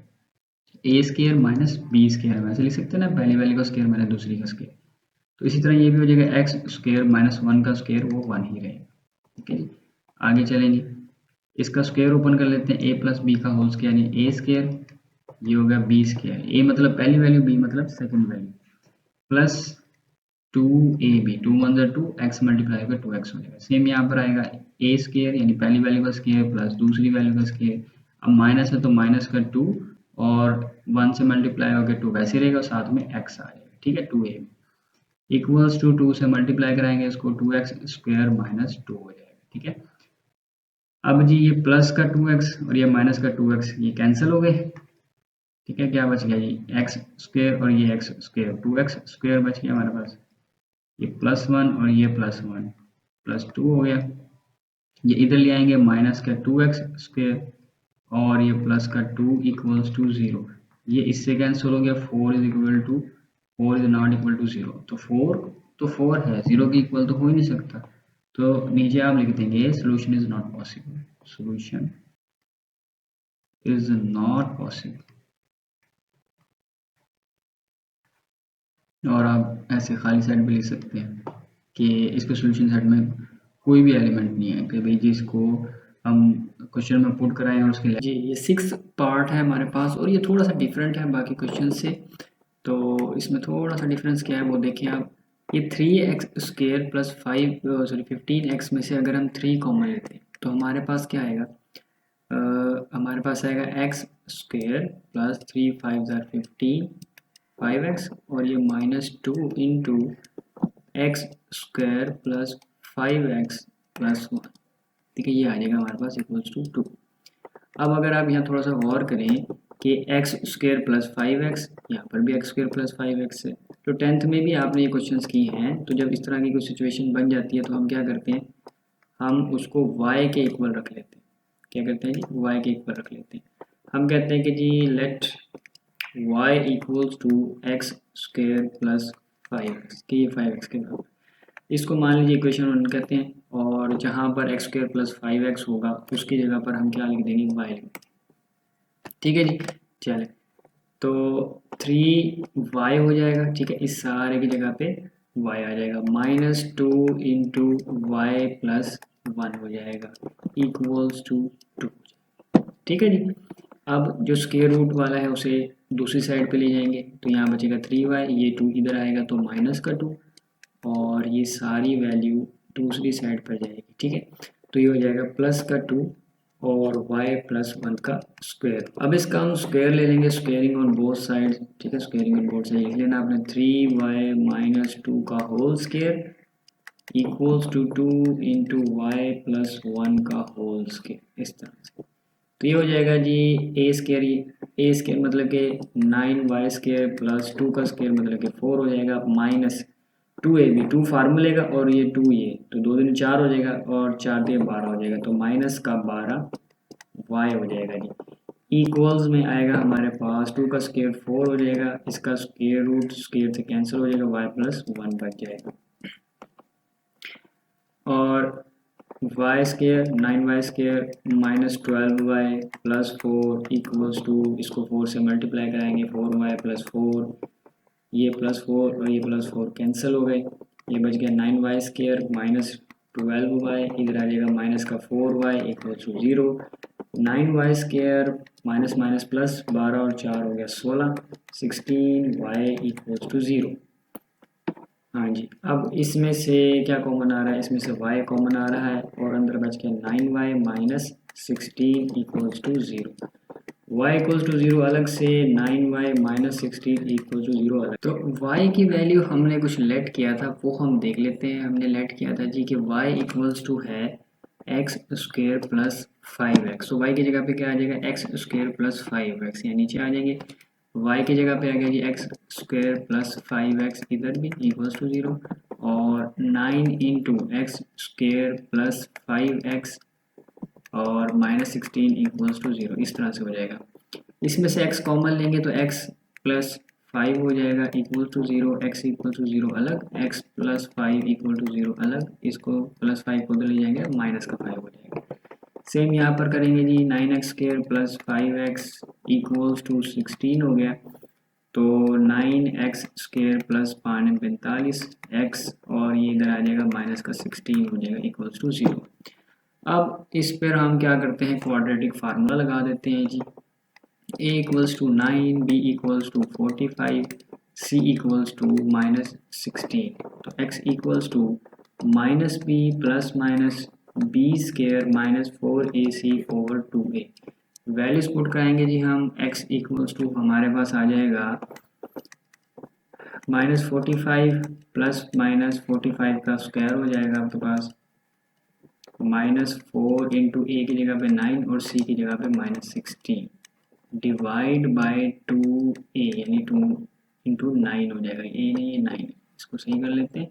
Speaker 1: ए स्केयर माइनस बी स्केयर, हम ऐसे लिख सकते हैं ना, पहली वाली का स्केयर मैंने दूसरी का स्केयर, तो इसी तरह ये भी हो जाएगा एक्स स्क्वायर माइनस वन का स्क्वायर वो वन ही रहेगा। ठीक है जी, आगे चलेंगे, इसका स्क्वायर ओपन कर लेते हैं, ए प्लस बी का होल स्क्वायर यानी ए स्क्वायर, ये हो गया बी स्क्वायर, ए मतलब पहली वैल्यू, बी मतलब second value, plus 2ab, 2 one ज़ा 2, एक्स मल्टीप्लाई होगा 2x हो जाएगा। सेम यहाँ पर आएगा ए स्क्वायर यानी पहली वैल्यू का स्क्वायर प्लस दूसरी वैल्यू का स्क्वायर, अब माइनस है तो माइनस का 2 और 1 से मल्टीप्लाई होकर 2 वैसे रहेगा, साथ में x आ जाएगा। ठीक है, 2a इक्वल्स टू 2 से मल्टीप्लाई कराएंगे इसको, 2x स्क्वायर माइनस 2 हो जाएगा। ठीक है, अब जी ये प्लस का 2x और ये माइनस का 2x ये कैंसिल हो गए। ठीक है, क्या बच गया जी एक्स स्क्वायर और ये एक्स स्क्वायर, 2x स्क्वायर बच गया हमारे पास, ये प्लस वन और ये प्लस वन प्लस टू हो गया, ये इधर ले आएंगे माइनस का 2x स्क्वायर और ये प्लस का 2 इक्वल्स टू 0, ये इससे कैंसिल हो गया, 4 is equal to 4 is not equal to 0, तो 4 है, 0 के इक्वल तो हो ही नहीं सकता, तो नीचे आप लिख देंगे solution is not possible, solution is not possible. और आप ऐसे खाली सेट भी लिख सकते हैं कि इसके सोल्यूशन सेट में कोई भी एलिमेंट नहीं है, कि भाई जिसको हम क्वेश्चन में पुट कराएं और उसके लिए जी, ये 6 पार्ट है हमारे पास और ये थोड़ा सा डिफरेंट है बाकी क्वेश्चन से, तो इसमें थोड़ा सा डिफरेंस क्या है वो देखिए आप, ये 3x स्क्वायर प्लस 15x में से अगर हम 3 कॉमन लेते हैं तो हमारे पास क्या आएगा, हमारे पास आएगा x स्क्वायर प्लस 3 5 ज़ार 15 5x और ये minus 2 into x square plus 5x plus 1। ठीक है, ये आ जाएगा हमारे पास इक्वल्स टू 2। अब अगर आप यहाँ थोड़ा सा गौर करें कि एक्स स्क्वायर प्लस 5x, यहाँ पर भी एक्स स्क्वायर प्लस 5x है, तो 10th में भी आपने ये क्वेश्चंस किए हैं, तो जब इस तरह की कोई सिचुएशन बन जाती है तो हम क्या करते हैं, हम उसको y के इक्वल रख लेते हैं। क्या करते हैं जी, y के इक्वल रख लेते हैं, हम कहते हैं कि जी let y equals to x square plus 5x, कि ये 5x के बराबर, इसको मान लीजिए इक्वेशन 1 कहते हैं, और जहाँ पर एक्स स्क्वायर प्लस 5x होगा उसकी जगह पर हम क्या लिख देंगे, y लिख देंगे। ठीक है जी। चले तो 3y हो जाएगा, ठीक है, इस सारे की जगह पे y आ जाएगा, -2 इंटू वाई प्लस 1 हो जाएगा इक्वल्स टू 2। ठीक है जी। अब जो स्क्वायर रूट वाला है उसे दूसरी साइड पे ले जाएंगे, तो यहाँ बचेगा 3y, ये 2 इधर आएगा तो -2, और ये सारी वैल्यू दूसरी साइड पर जाएगी। ठीक है, तो ये हो जाएगा +2 और y +1 का स्क्वायर। अब इसका हम स्क्वायर ले लेंगे, स्क्वेयरिंग ऑन बोथ साइड। ठीक है, स्क्वेयरिंग ऑन बोथ साइड लिख लेना आपने, 3y - 2 का whole square equals to 2 into y plus 1 का होल स्क्वायर, इस तरह से। तो ये हो जाएगा जी ए स्क्वायर मतलब कि 9y² प्लस 2 का स्क्वायर मतलब कि 4 हो जाएगा, माइनस 2ab, 2 फार्मूले का और ये 2 ये, तो 2 दूनी 4 हो जाएगा और 4 दिए 12 हो जाएगा, तो -12y हो जाएगा जी। इक्वल्स में आएगा हमारे पास 2 का स्क्वायर 4 हो जाएगा, इसका स्क्वायर रूट स्क्वायर से कैंसिल हो जाएगा, y प्लस 1 बच जाएगा, और y square 9y² minus 12y plus 4 equals to, इसको 4 से मल्टीप्लाई कराएंगे, 4y प्लस 4, ये +4 और ये +4 कैंसिल हो गए, ये बच गया 9y² माइनस 12y, इधर आ जाएगा माइनस का 4y equals to 0, 9y² minus minus plus 12 और 4 हो गया 16, 16y इक्वल्स टू 0। हाँ जी, अब इसमें से क्या कॉमन आ रहा है, इसमें से y कॉमन आ रहा है और अंदर बच गया 9y minus 16 equals to 0। y equals to 0 अलग से, 9y माइनस 16 इक्वल्स टू 0 अलग। तो y की वैल्यू हमने कुछ लेट किया था, वो हम देख लेते हैं। हमने लेट किया था जी कि y इक्वल्स टू है x² प्लस 5x, तो y की जगह पे क्या आ जाएगा, x² प्लस 5x, यहाँ नीचे आ जाएंगे, y की जगह पे आ गया जी x² प्लस 5x, इधर भी इक्वल्स टू 0, और 9 इंटू x² प्लस 5x और -16 इक्वल्स टू 0, इस तरह से हो जाएगा। इसमें से x कॉमन लेंगे तो x प्लस 5 हो जाएगा equal to 0, x equal to 0 अलग, x प्लस 5 इक्वल टू 0 अलग, इसको +5 को उधर ले जाएंगे, माइनस का 5 हो जाएगा। सेम यहाँ पर करेंगे जी, 9x² plus 5x equals to 16 हो गया, तो 9x² प्लस 45 x, और ये इधर आ जाएगा माइनस का 16 हो जाएगा इक्वल्स टू 0। अब इस पर हम क्या करते हैं, क्वाड्रेटिक फार्मूला लगा देते हैं जी, a equals to 9, b equals to 45, c equals to -16, तो x equals to -b plus minus b² minus 4ac over 2a। Values put कराएंगे जी हम, x इक्वल्स टू हमारे पास आ जाएगा -45 प्लस माइनस 45 का स्क्वायर हो जाएगा आपके पास, -4 इंटू ए की जगह पे 9 और सी की जगह पे -16 डिवाइड बाय 2a, यानी 2 इंटू 9 हो जाएगा, ए नहीं ये 9, इसको सही कर लेते हैं।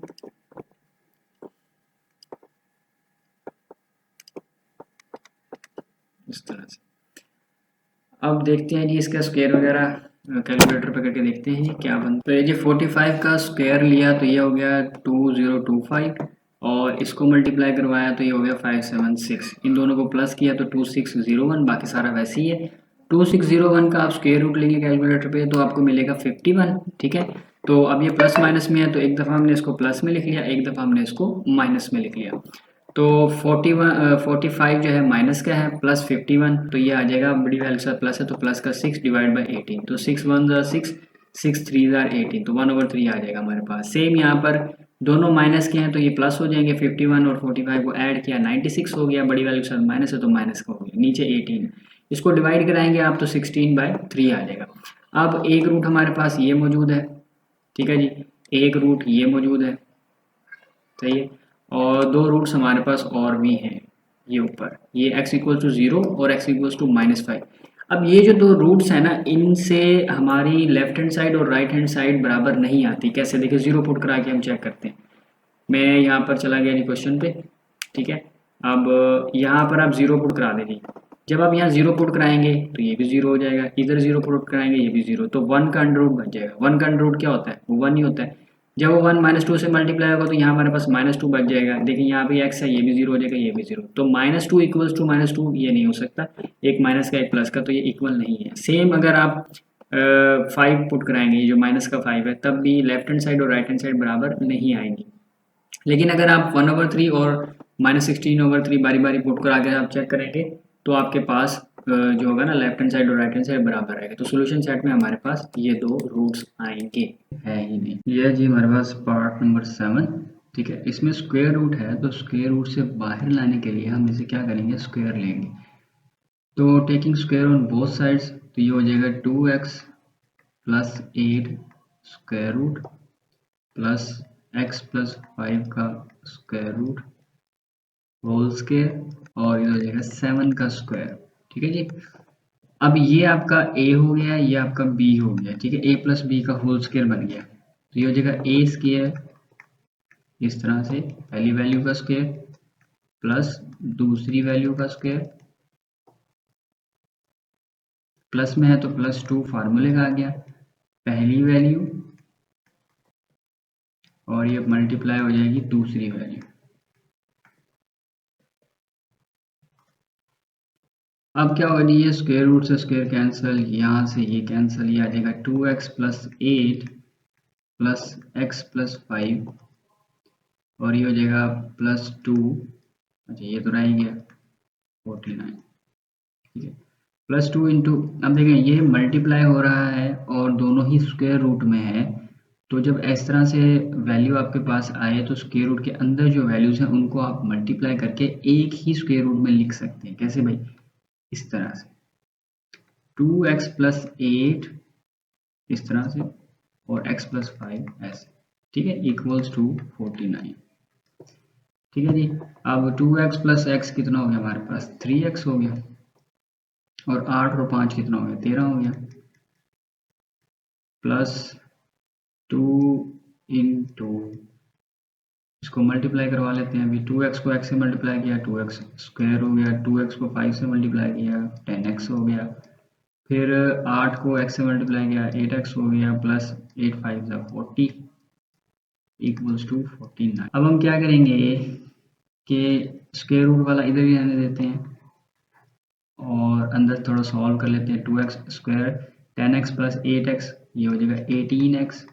Speaker 1: इस तरह से अब देखते हैं जी इसका स्क्वायर वगैरह कैलकुलेटर पे करके देखते हैं क्या बनता है। तो ये जी 45 का स्क्वायर लिया तो ये हो गया 2025, और इसको मल्टीप्लाई करवाया तो ये हो गया 576, इन दोनों को प्लस किया तो 2601, बाकी सारा वैसे ही है। 2601 का आप स्क्वायर रूट लेंगे कैलकुलेटर पे तो आपको मिलेगा 51। ठीक है, तो अब ये प्लस माइनस में है, तो एक दफ़ा हमने इसको प्लस में लिख लिया, एक दफ़ा हमने इसको माइनस में लिख लिया। तो 45 जो है माइनस का है, प्लस 51, तो ये आ जाएगा, बड़ी वैल्यू से प्लस है तो प्लस का 6 डिवाइड बाई 18, तो 6 1 6, 6 3 18, तो 1/3 आ जाएगा हमारे पास। सेम यहाँ पर दोनों माइनस के हैं तो ये प्लस हो जाएंगे, 51 और 45 को ऐड किया 96 हो गया, बड़ी वैल्यू के साथ माइनस है तो माइनस का हो गया, नीचे 18, इसको डिवाइड कराएंगे आप तो 16/3 आ जाएगा। अब एक रूट हमारे पास ये मौजूद है, ठीक है जी, एक रूट ये मौजूद है, सही है, और दो रूट्स हमारे पास और भी हैं, ये ऊपर ये x इक्वल टू 0 और x इक्वल टू -5। अब ये जो दो रूट्स हैं ना, इनसे हमारी लेफ्ट हैंड साइड और राइट हैंड साइड बराबर नहीं आती। कैसे, देखिए 0 पुट करा के हम चेक करते हैं। मैं यहाँ पर चला गया जी क्वेश्चन पे, ठीक है, अब यहाँ पर आप 0 पुट करा देंगे, जब आप यहाँ 0 पुट कराएंगे तो ये भी 0 हो जाएगा, इधर 0 पुट कराएंगे ये भी 0, तो 1 का अंडर रूट बन जाएगा। 1 का अंडर रूट क्या होता है, वो 1 ही होता है। जब वो 1 -2 से मल्टीप्लाई होगा तो यहाँ हमारे पास -2 बच जाएगा। देखिए यहाँ पे x है, ये भी 0 हो जाएगा, ये भी 0। तो -2 इक्वल्स टू -2 ये नहीं हो सकता, एक माइनस का एक प्लस का, तो ये इक्वल नहीं है। सेम अगर आप 5 पुट कराएंगे, ये जो माइनस का 5 है, तब भी लेफ्ट हैंड साइड और राइट हैंड साइड बराबर नहीं आएंगी। लेकिन अगर आप 1/3 और -16/3 बारी बारी पुट करा के आप चेक करेंगे तो आपके पास जो होगा ना लेफ्ट हैंड साइड और राइट हैंड साइड बराबर आएगा। तो सोल्यूशन सेट में हमारे पास ये दो रूट्स आएंगे, है ही नहीं। ये जी हमारे पास पार्ट नंबर 7, ठीक है। इसमें स्क्वायर रूट है, तो स्क्वायर रूट से बाहर लाने के लिए हम इसे क्या करेंगे, स्क्वायर लेंगे। तो taking square on both sides, तो ये हो जाएगा 2x + 8 square root plus x + 5 का स्क्वायर रूट होल स्क्वायर, और ये हो जाएगा 7 का स्क्वायर, ठीक है जी। अब ये आपका a हो गया, ये आपका b हो गया, ठीक है। a + b का होल स्क्वायर बन गया, तो ये हो जाएगा a स्क्वायर, इस तरह से पहली वैल्यू का स्क्वायर प्लस दूसरी वैल्यू का स्क्वायर, प्लस में है तो +2 फार्मूले का आ गया, पहली वैल्यू, और ये मल्टीप्लाई हो जाएगी दूसरी वैल्यू। अब क्या होगा जी, ये स्क्वायर रूट से स्क्वायर कैंसिल, यहाँ से ये कैंसिल, ये आ जाएगा 2x + 8 + x + 5, और ये हो जाएगा +2, अच्छा ये तो रह ही गया 49, ठीक है। +2 इंटू, अब देखें ये मल्टीप्लाई हो रहा है और दोनों ही स्क्वायर रूट में है, तो जब इस तरह से वैल्यू आपके पास आए तो स्क्वायर रूट के अंदर जो वैल्यूज हैं उनको आप मल्टीप्लाई करके एक ही स्क्वायर रूट में लिख सकते हैं। कैसे भाई, इस तरह से 2x + 8 इस तरह से, और x + 5 ऐसे, ठीक है, इक्वल्स टू 49, ठीक है जी। अब 2x + x कितना हो गया हमारे पास, 3x हो गया, और 8 और 5 कितना हो गया, 13 हो गया, +2 इंटू, इसको मल्टीप्लाई करवा लेते हैं अभी। 2x को x से मल्टीप्लाई किया 2x स्क्वायर हो गया, 2x को 5 से मल्टीप्लाई किया 10x हो गया, फिर 8 को x से मल्टीप्लाई किया 8x हो गया, प्लस 8 5 40 इक्वल्स टू 49। अब हम क्या करेंगे कि स्क्वायर रूट वाला इधर ही रहने देते हैं और अंदर थोड़ा सॉल्व कर लेते हैं। 2x स्क्वायर 10x + 8x, ये हो जाएगा 18x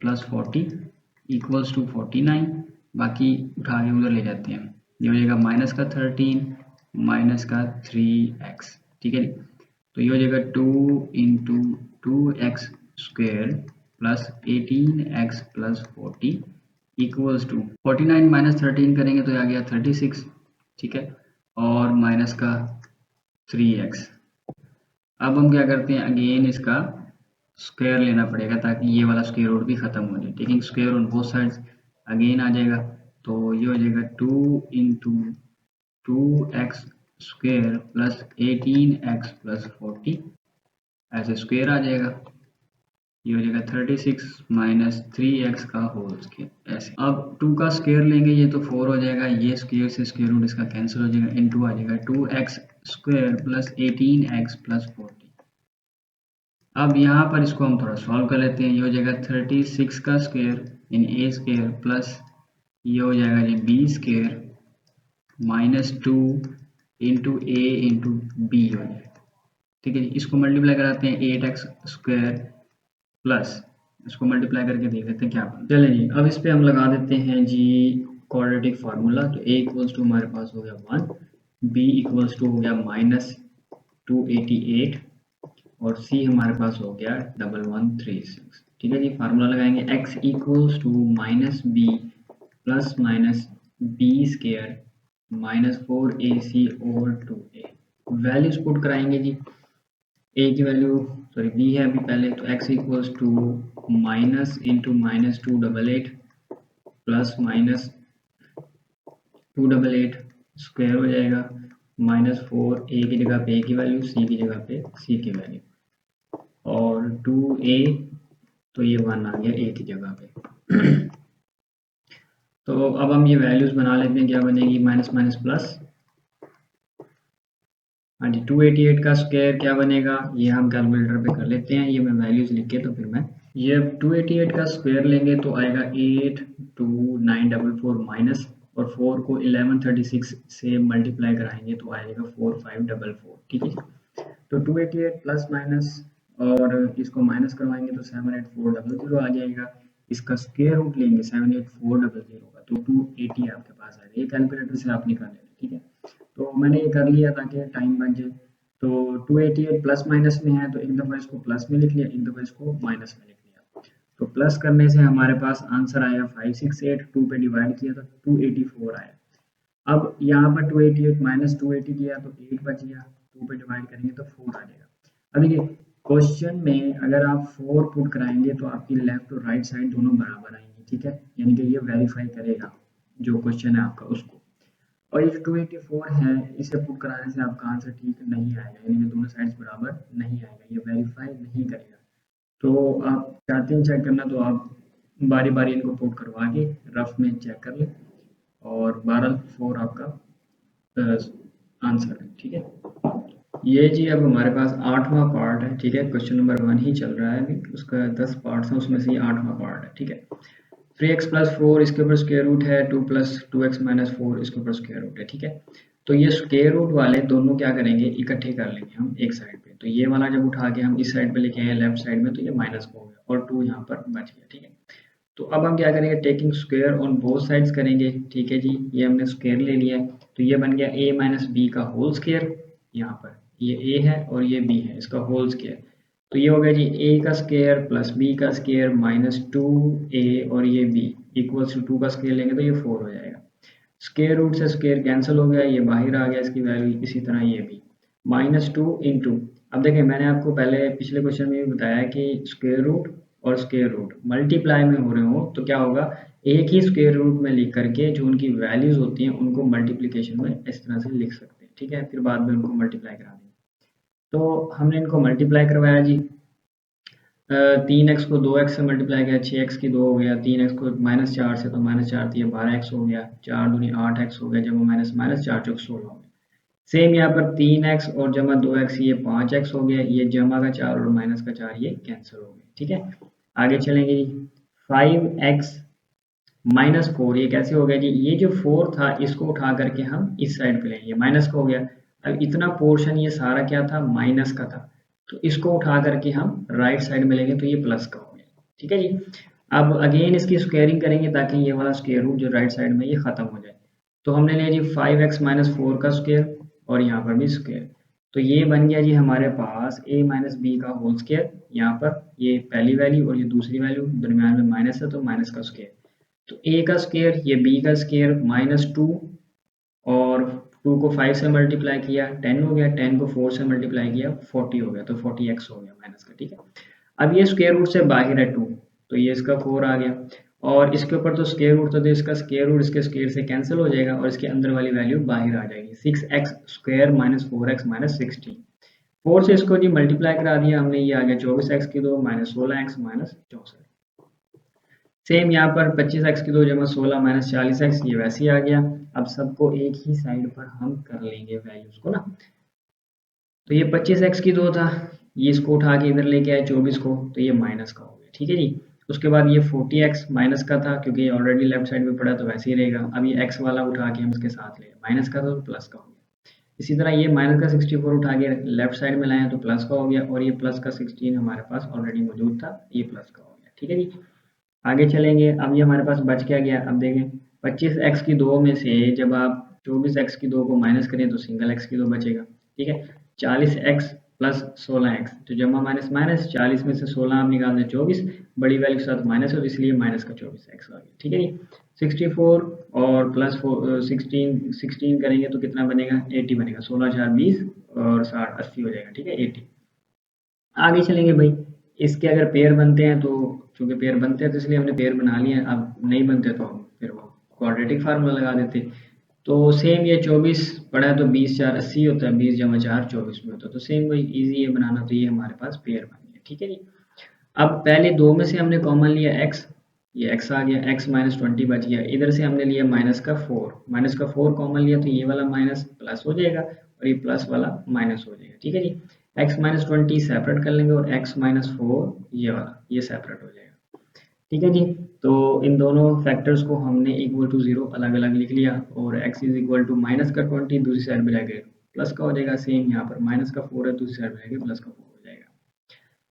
Speaker 1: + 40 इक्वल्स टू 49। बाकी उठा के उधर ले जाते हैं, ये हो जाएगा -13 - 3x, ठीक है। तो ये हो जाएगा 2 into 2x square plus 18x + 40 equals to 49 - 13 करेंगे तो आ गया 36, ठीक है, और माइनस का 3x। अब हम क्या करते हैं, अगेन इसका स्क्वायर लेना पड़ेगा ताकि ये वाला स्क्वायर रूट भी खत्म हो जाए। Taking square on both sides, again आ जाएगा, तो ये हो जाएगा 2 into 2x square plus 18x + 40 ऐसे स्क्वायर आ जाएगा, ये हो जाएगा 36 - 3x का होल स्क्वायर ऐसे। अब 2 का स्क्वायर लेंगे, ये तो 4 हो जाएगा, ये स्क्वायर से स्क्वायर रूट इसका कैंसिल हो जाएगा, इनटू आ जाएगा 2x स्क्वायर प्लस 18x + 40। अब यहाँ पर इसको हम थोड़ा सॉल्व कर लेते हैं, ये हो जाएगा 36 का square in a square plus ये हो जाएगा जी b square -2 into a into b हो जाएगा, ठीक है जी। इसको मल्टीप्लाई कराते हैं 8x स्क्वायर प्लस इसको मल्टीप्लाई करके देख लेते हैं क्या बनता है। चलिए जी, अब इस पे हम लगा देते हैं जी क्वाड्रेटिक फार्मूला। तो a इक्वल्स टू हमारे पास हो गया 1, b इक्वल्स टू हो गया -288, और c हमारे पास हो गया 1136, ठीक है जी। फार्मूला लगाएंगे x equals to -b plus -b square -4ac और 2a। वैल्यूज पुट कराएंगे जी, a की वैल्यू सॉरी b है अभी पहले, तो x equals to minus into -288 plus -288 square हो जाएगा -4 a की जगह पे a की वैल्यू, c की जगह पे c की वैल्यू, और 2a तो ये 1 आ गया a की जगह पे। तो अब हम ये वैल्यूज बना लेते हैं, क्या बनेगी माइनस माइनस प्लस, हाँ जी 288 का स्क्वायर क्या बनेगा, ये हम कैलकुलेटर पे कर लेते हैं, ये मैं वैल्यूज लिख के तो फिर मैं ये 288 का स्क्वायर लेंगे तो आएगा 82944 माइनस, और 4 को 1136 से मल्टीप्लाई कराएंगे तो आएगा 4544। ठीक है, तो 288 प्लस माइनस और इसको माइनस करवाएंगे तो 78400 आ जाएगा। इसका स्क्वायर रूट लेंगे 78400 का तो 280 आपके पास आएगा। ये कैलकुलेटर से आप निकाल लेंगे। ठीक है, तो मैंने ये कर लिया ताकि टाइम बच जाए। तो 288 प्लस माइनस में है तो एक दफ़ा इसको प्लस में लिख लिया, एक दफ़ा इसको माइनस में लिख लिया। तो प्लस करने से हमारे पास आंसर आया 568, 2 पे डिवाइड किया तो 284 आया। अब यहाँ पर 288 माइनस 280 किया तो 8 बच गया, 2 पे डिवाइड करेंगे तो 4 आ जाएगा। अब देखिए क्वेश्चन में अगर आप 4 पुट कराएंगे तो आपकी लेफ्ट और राइट साइड दोनों बराबर आएंगी। ठीक है, यानी कि ये वेरीफाई करेगा जो क्वेश्चन है आपका उसको। और ये 284 है, इसे पुट कराने से आपका आंसर ठीक नहीं आएगा, यानी कि दोनों साइड्स बराबर नहीं आएगा, ये वेरीफाई नहीं करेगा। तो आप चाहते हैं चेक करना तो आप बारी बारी इनको पुट करवा के रफ में चेक कर लें, और 12 आपका आंसर है। ठीक है, ये जी अब हमारे पास 8वां पार्ट है। ठीक है, क्वेश्चन नंबर 1 ही चल रहा है अभी, उसका 10 पार्ट्स हैं, उसमें से ये 8वां पार्ट है। ठीक है, 3x प्लस 4 इसके ऊपर स्क्वायर रूट है, 2 प्लस 2x माइनस 4 इसके ऊपर स्क्वायर रूट है। ठीक है, तो ये स्क्वायर रूट वाले दोनों क्या करेंगे, इकट्ठे कर लेंगे हम एक साइड पे। तो ये वाला जब उठा के हम इस साइड पे लेके आए लेफ्ट साइड में तो ये माइनस का हो गया और 2 यहाँ पर बच गया। ठीक है, तो अब हम क्या करेंगे, taking square on both sides करेंगे। ठीक है जी, ये हमने स्क्वायर ले लिया है तो ये बन गया a माइनस बी का होल स्क्वायर। यहाँ पर ये a है और ये b है, इसका होल स्क्वायर। तो ये हो गया जी a का स्क्वायर प्लस b का स्क्वायर माइनस 2a और ये b इक्वल्स टू 2 का स्क्वायर लेंगे तो ये 4 हो जाएगा। स्क्वायर रूट से स्क्वायर कैंसिल हो गया, ये बाहर आ गया इसकी वैल्यू। इसी तरह ये भी माइनस 2 इंटू, अब देखिए मैंने आपको पहले पिछले क्वेश्चन में भी बताया कि स्क्वायर रूट और स्क्वायर रूट मल्टीप्लाई में हो रहे हो तो क्या होगा, एक ही स्क्वायर रूट में लिख करके जो उनकी वैल्यूज होती हैं उनको मल्टीप्लिकेशन में इस तरह से लिख सकते हैं। ठीक है, फिर बाद में उनको मल्टीप्लाई करा देंगे। तो हमने इनको मल्टीप्लाई करवाया जी, 3x को 2x से मल्टीप्लाई किया, 6x की 2 हो गया, 3x को माइनस 4 से तो माइनस 4 तो ये 12x हो गया, 4 दूनी 8x हो गया, जमा माइनस माइनस 4 चौक 16 हो गया। सेम यहाँ पर 3x और जमा 2x ये 5x हो गया, ये जमा का 4 और माइनस का 4 ये कैंसिल हो गया। ठीक है, आगे चलेंगे जी, 5x माइनस 4 ये कैसे हो गया जी, ये जो 4 था इसको उठा करके हम इस साइड पे लेंगे, माइनस का हो गया। अब इतना पोर्शन ये सारा क्या था, माइनस का था, तो इसको उठा करके हम राइट साइड में लेंगे तो ये प्लस का हो गया। ठीक है जी, अब अगेन इसकी स्क्वायरिंग करेंगे ताकि ये वाला स्क्वायर रूट जो राइट साइड में ये खत्म हो जाए। तो हमने लिया जी 5x माइनस 4 का स्क्वायर और यहाँ पर भी स्क्वायर, तो ये बन गया जी हमारे पास a माइनस बी का होल स्क्वायर। यहाँ पर ये पहली वैल्यू और ये दूसरी वैल्यू, दरम्यान में माइनस है तो माइनस का स्क्वायर। तो a का स्क्वायर, ये b का स्क्वायर माइनस 2, और 2 को 5 से मल्टीप्लाई किया 10 हो गया, 10 को 4 से मल्टीप्लाई किया 40 हो गया, तो 40x हो गया माइनस का। ठीक है, अब ये स्क्वायर रूट से बाहर है 2 तो ये इसका 4 आ गया, और इसके ऊपर तो स्क्वायर रूट था तो इसका स्क्वायर रूट इसके स्क्वायर से कैंसिल हो जाएगा और इसके अंदर वाली वैल्यू बाहर आ जाएगी, 6x square minus 4x minus 16। 4 से इसको जी मल्टीप्लाई करा दिया हमने, ये आ गया 24x की 2 माइनस 16x माइनस 64। सेम यहाँ पर 25x की 2 जमा 16 माइनस 40x, ये वैसे ही आ गया। अब सबको एक ही साइड पर हम कर लेंगे वैल्यूज को ना, तो ये 25x की 2 था, ये इसको उठा के इधर लेके आए 24 को तो ये माइनस का हो गया। ठीक है जी, उसके बाद ये 40x माइनस का था क्योंकि ये ऑलरेडी लेफ्ट साइड में पड़ा तो वैसे ही रहेगा। अब ये x वाला उठा के हम इसके साथ ले, माइनस का था तो प्लस का हो गया। इसी तरह ये माइनस का 64 उठा के लेफ्ट साइड में लाए तो प्लस का हो गया, और ये प्लस का 16 हमारे पास ऑलरेडी मौजूद था, ये प्लस का हो गया। ठीक है जी, आगे चलेंगे। अब ये हमारे पास बच क्या गया, अब देखें 25x की 2 में से जब आप 24x की 2 को माइनस करें तो सिंगल x की 2 बचेगा। ठीक है, 40x प्लस 16x तो जमा माइनस माइनस, 40 में से 16 आप निकाल दें 24, बड़ी वैल्यू के साथ माइनस है तो इसलिए माइनस का 24x आ गया। ठीक है जी, 64 और प्लस 16 करेंगे तो कितना बनेगा, 80 बनेगा, 16 4 20 और 60 80 हो जाएगा। ठीक है, 80। आगे चलेंगे भाई, इसके अगर पेयर बनते हैं तो चूंकि पेयर बनते हैं तो इसलिए हमने पेयर बना लिया, अब नहीं बनते तो हम फिर वो क्वाड्रेटिक फार्मूला लगा देते। तो सेम ये 24 पड़ा है तो 20 4 80 होता है, 20 जमा 4 24 में होता है, तो सेम वही इजी है बनाना, तो ये हमारे पास पेयर बन गया। ठीक है जी, अब पहले दो में से हमने कॉमन लिया x, ये x आ गया, x माइनस 20 बच गया। इधर से हमने लिया माइनस का 4 कॉमन लिया तो ये वाला माइनस प्लस हो जाएगा और ये प्लस वाला माइनस हो जाएगा। ठीक है जी, x माइनस 20 सेपरेट कर लेंगे और x माइनस 4 ये वाला ये सेपरेट हो जाएगा। ठीक है जी। तो इन दोनों फैक्टर्स को हमने इक्वल टू 0 अलग अलग लिख लिया और x is equal to minus का 20 दूसरी साइड में जाके प्लस का हो जाएगा। सेम यहाँ पर माइनस का 4 है, दूसरी साइड में जाके प्लस का 4 हो जाएगा।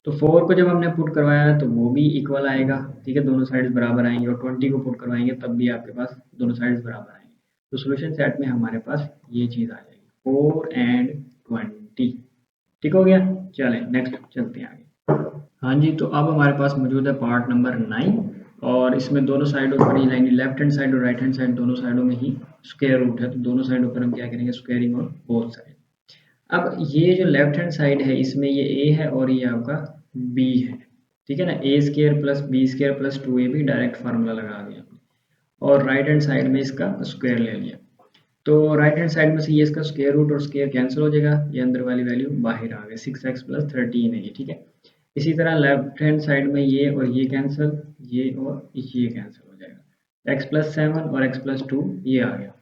Speaker 1: तो 4 को जब हमने पुट करवाया तो वो भी इक्वल आएगा। ठीक है, दोनों साइड्स बराबर आएंगे और 20 को पुट करवाएंगे तब भी आपके पास दोनों साइड्स बराबर आएंगे। तो सॉल्यूशन सेट में हमारे पास ये चीज़ आ जाएगी 4 एंड 20। ठीक हो गया। चलें नेक्स्ट चलते हैं आगे। हाँ जी, तो अब हमारे पास मौजूद है पार्ट नंबर 9 और इसमें दोनों साइडों पर ही यानी लेफ्ट हैंड साइड और राइट हैंड साइड दोनों साइडों में ही स्क्वायर रूट है। तो दोनों साइडों पर हम क्या करेंगे, स्क्वायरिंग और बोथ साइड। अब ये जो लेफ्ट हैंड साइड है इसमें ये a है और ये आपका b है। ठीक है ना, A square plus B square plus 2ab direct formula लगा दिया और राइट हैंड साइड में इसका स्क्वायर ले लिया। तो राइट हैंड साइड में से ये इसका स्क्वायर रूट और स्क्वायर कैंसिल हो जाएगा, ये अंदर वाली वैल्यू बाहर आ गई 6x प्लस 13 है ये। ठीक है, इसी तरह लेफ्ट हैंड साइड में ये और ये कैंसिल, ये और ये कैंसिल हो जाएगा, x प्लस 7 और x प्लस 2 ये आ गया।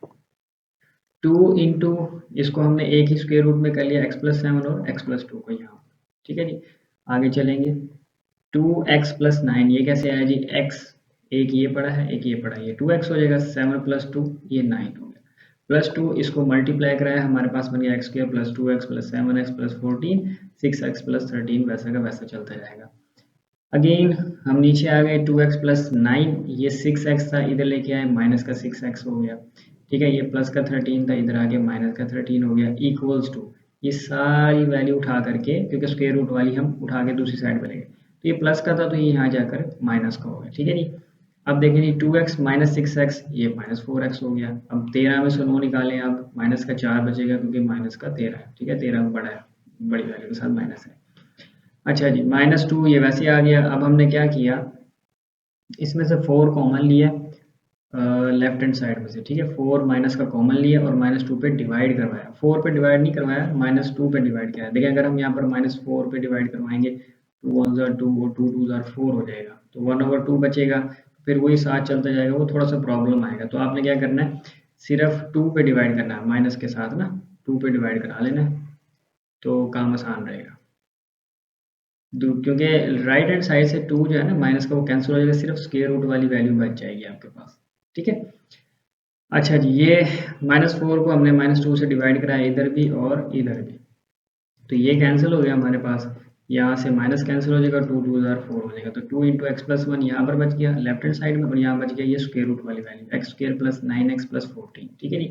Speaker 1: 2 इंटू इसको हमने एक ही स्क्वायर रूट में कर लिया, x प्लस 7 और x प्लस 2 को यहाँ। ठीक है जी, आगे चलेंगे। 2x प्लस 9 ये कैसे आया जी, x एक ये पड़ा है एक ये पड़ा है, ये 2x हो जाएगा। 7 प्लस 2 ये 9 हो गया, प्लस 2 इसको मल्टीप्लाई कराया हमारे पास बन गया x square plus 2x plus 7x plus 14 6x plus 13 वैसा का वैसा चलता जाएगा। अगेन हम नीचे आ गए 2x प्लस 9 ये 6x था, इधर लेके आए माइनस का 6x हो गया। ठीक है, ये प्लस का 13 था, इधर आके माइनस का 13 हो गया, इक्वल्स टू ये सारी वैल्यू उठा करके, क्योंकि स्क्वायर रूट वाली हम उठा के दूसरी साइड पर लेंगे, तो ये प्लस का था तो ये यहाँ जाकर माइनस का हो गया। ठीक है जी, अब देखें जी 2x माइनस 6x ये माइनस 4x हो गया। अब 13 में से 9 निकालें आप, माइनस का 4 बचेगा क्योंकि माइनस का 13 है। ठीक है, 13 बड़ा है, बड़ी वैल्यू के साथ माइनस है। अच्छा जी, माइनस 2 ये वैसे आ गया। अब हमने क्या किया, इसमें से 4 कॉमन लिया लेफ्ट हैंड साइड में से। ठीक है, 4 माइनस का कॉमन लिया और माइनस 2 पे डिवाइड करवाया। 4 पे डिवाइड नहीं करवाया, माइनस 2 पे डिवाइड किया। देखिए अगर हम यहाँ पर माइनस 4 पे डिवाइड करवाएंगे 2 1 ज़ार 2 और 2 2 ज़ार 4 हो जाएगा, तो 1/2 बचेगा, फिर वही साथ चलता जाएगा, वो थोड़ा सा प्रॉब्लम आएगा। तो आपने क्या करना है, सिर्फ 2 पे डिवाइड करना है, माइनस के साथ ना 2 पे डिवाइड करा लेना है, तो काम आसान रहेगा। क्योंकि राइट हैंड साइड से 2 जो है ना माइनस का वो कैंसिल हो जाएगा, सिर्फ स्क्वायर रूट वाली वैल्यू बच जाएगी आपके पास। ठीक है, अच्छा जी, ये -4 को हमने -2 से डिवाइड कराया इधर भी और इधर भी, तो ये कैंसिल हो गया हमारे पास, यहाँ से माइनस कैंसिल हो जाएगा, 2 2 ज़ार 4 हो जाएगा। तो 2 इंटू एक्स प्लस 1 यहाँ पर बच गया लेफ्ट हैंड साइड में, और यहाँ बच गया ये स्क्वायर रूट वाली value x square plus 9x plus 14। ठीक है जी,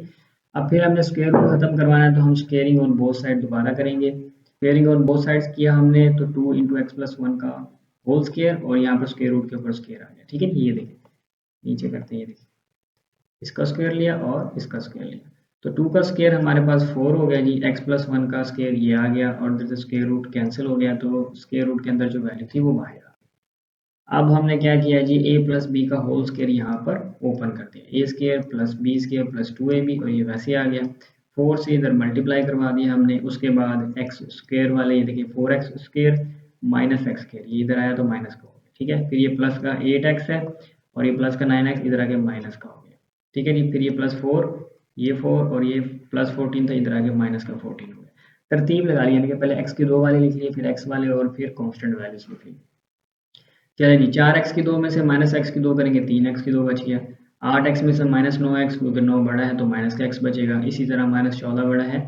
Speaker 1: अब फिर हमने स्क्वायर रूट खत्म करवाना है तो हम स्क्वेयरिंग ऑन बोथ साइड दोबारा करेंगे। स्क्वेयरिंग ऑन बोथ साइड्स किया हमने, तो 2 इंटू एक्स प्लस 1 का होल स्क्वायर और यहाँ पर स्क्वायर रूट के ऊपर स्क्वायर आ गया। ठीक है, ये देखिए नीचे करते हैं, ये देखिए इसका स्क्वायर लिया और इसका स्क्वायर लिया, तो 2 का स्क्वायर हमारे पास 4 हो गया जी, x प्लस 1 का स्क्वायर ये आ गया और इधर से स्क्वायर रूट कैंसिल हो गया, तो स्क्वायर रूट के अंदर जो वैल्यू थी वो बाहर आ गई। अब हमने क्या किया जी, a प्लस बी का होल स्क्वायर यहाँ पर ओपन कर दिया, a square plus B square plus 2ab, और ये वैसे आ गया। 4 से इधर मल्टीप्लाई करवा दिया हमने, उसके बाद x स्क्वायर वाले ये देखिए 4x square minus x square, ये इधर आया तो माइनस का हो गया। ठीक है, फिर ये प्लस का 8x है और ये प्लस का 9x इधर आके माइनस का हो गया। ठीक है जी, फिर ये प्लस 4 ये 4 और ये प्लस 14 था, इधर आके माइनस का 14 हो गया। तरतीब लगा ली, यानी कि पहले x की 2 वाले लिख लिए, फिर x वाले और फिर कांस्टेंट वैल्यूज लिख ली। चलिए जी, 4x की 2 में से माइनस एक्स की 2 करेंगे, 3x की 2 बच गया। 8x में से माइनस 9x, क्योंकि 9 बड़ा है तो माइनस का x बचेगा। इसी तरह माइनस 14 बड़ा है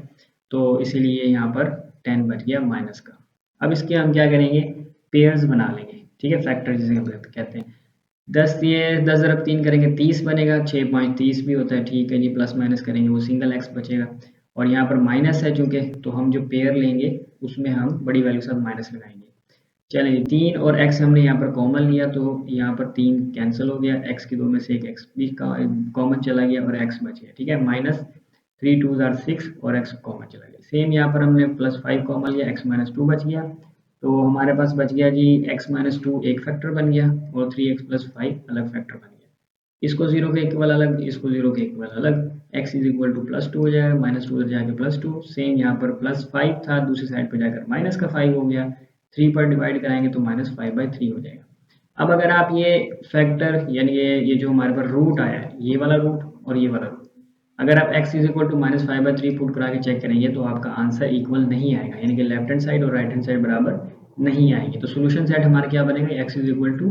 Speaker 1: तो इसीलिए यहाँ पर 10 बच गया माइनस का। अब इसके हम क्या करेंगे, पेयर्स बना लेंगे। ठीक है, फैक्टर जिसे हम कहते हैं। 10 दिए 10 ज़रब 3 करेंगे 30 बनेगा, 6 5 30 भी होता है। ठीक है जी, प्लस माइनस करेंगे वो सिंगल x बचेगा, और यहाँ पर माइनस है चूंकि, तो हम जो पेयर लेंगे उसमें हम बड़ी वैल्यू के साथ माइनस लगाएंगे। चलिए 3 और x हमने यहाँ पर कॉमन लिया, तो यहाँ पर 3 कैंसिल हो गया, x की 2 में से एक x भी कॉमन चला गया और x बच गया। ठीक है, माइनस 3 2 ज़ार 6 और x कॉमन चला गया। सेम यहाँ पर हमने प्लस 5 कॉमन लिया, x माइनस 2 बच गया, तो हमारे पास बच गया जी x माइनस 2 एक फैक्टर बन गया और 3x प्लस 5 अलग फैक्टर बन गया। इसको 0 के इक्वल अलग, इसको 0 के इक्वल अलग, x is equal two plus 2 हो जाएगा, माइनस 2 जाके प्लस 2। सेम यहाँ पर प्लस 5 था, दूसरी साइड पर जाकर माइनस का 5 हो गया, 3 पर डिवाइड कराएंगे तो -5/3 हो जाएगा। अब अगर आप ये फैक्टर यानी ये जो हमारे पास रूट आया है, ये वाला रूट और ये वाला रूट, अगर आप x is equal to -5/3 put करा के चेक करेंगे तो आपका आंसर इक्वल नहीं आएगा, यानी कि लेफ्ट हैंड साइड और राइट हैंड साइड बराबर नहीं आएंगे। तो सोल्यूशन सेट हमारा क्या बनेगा, x इज इक्वल टू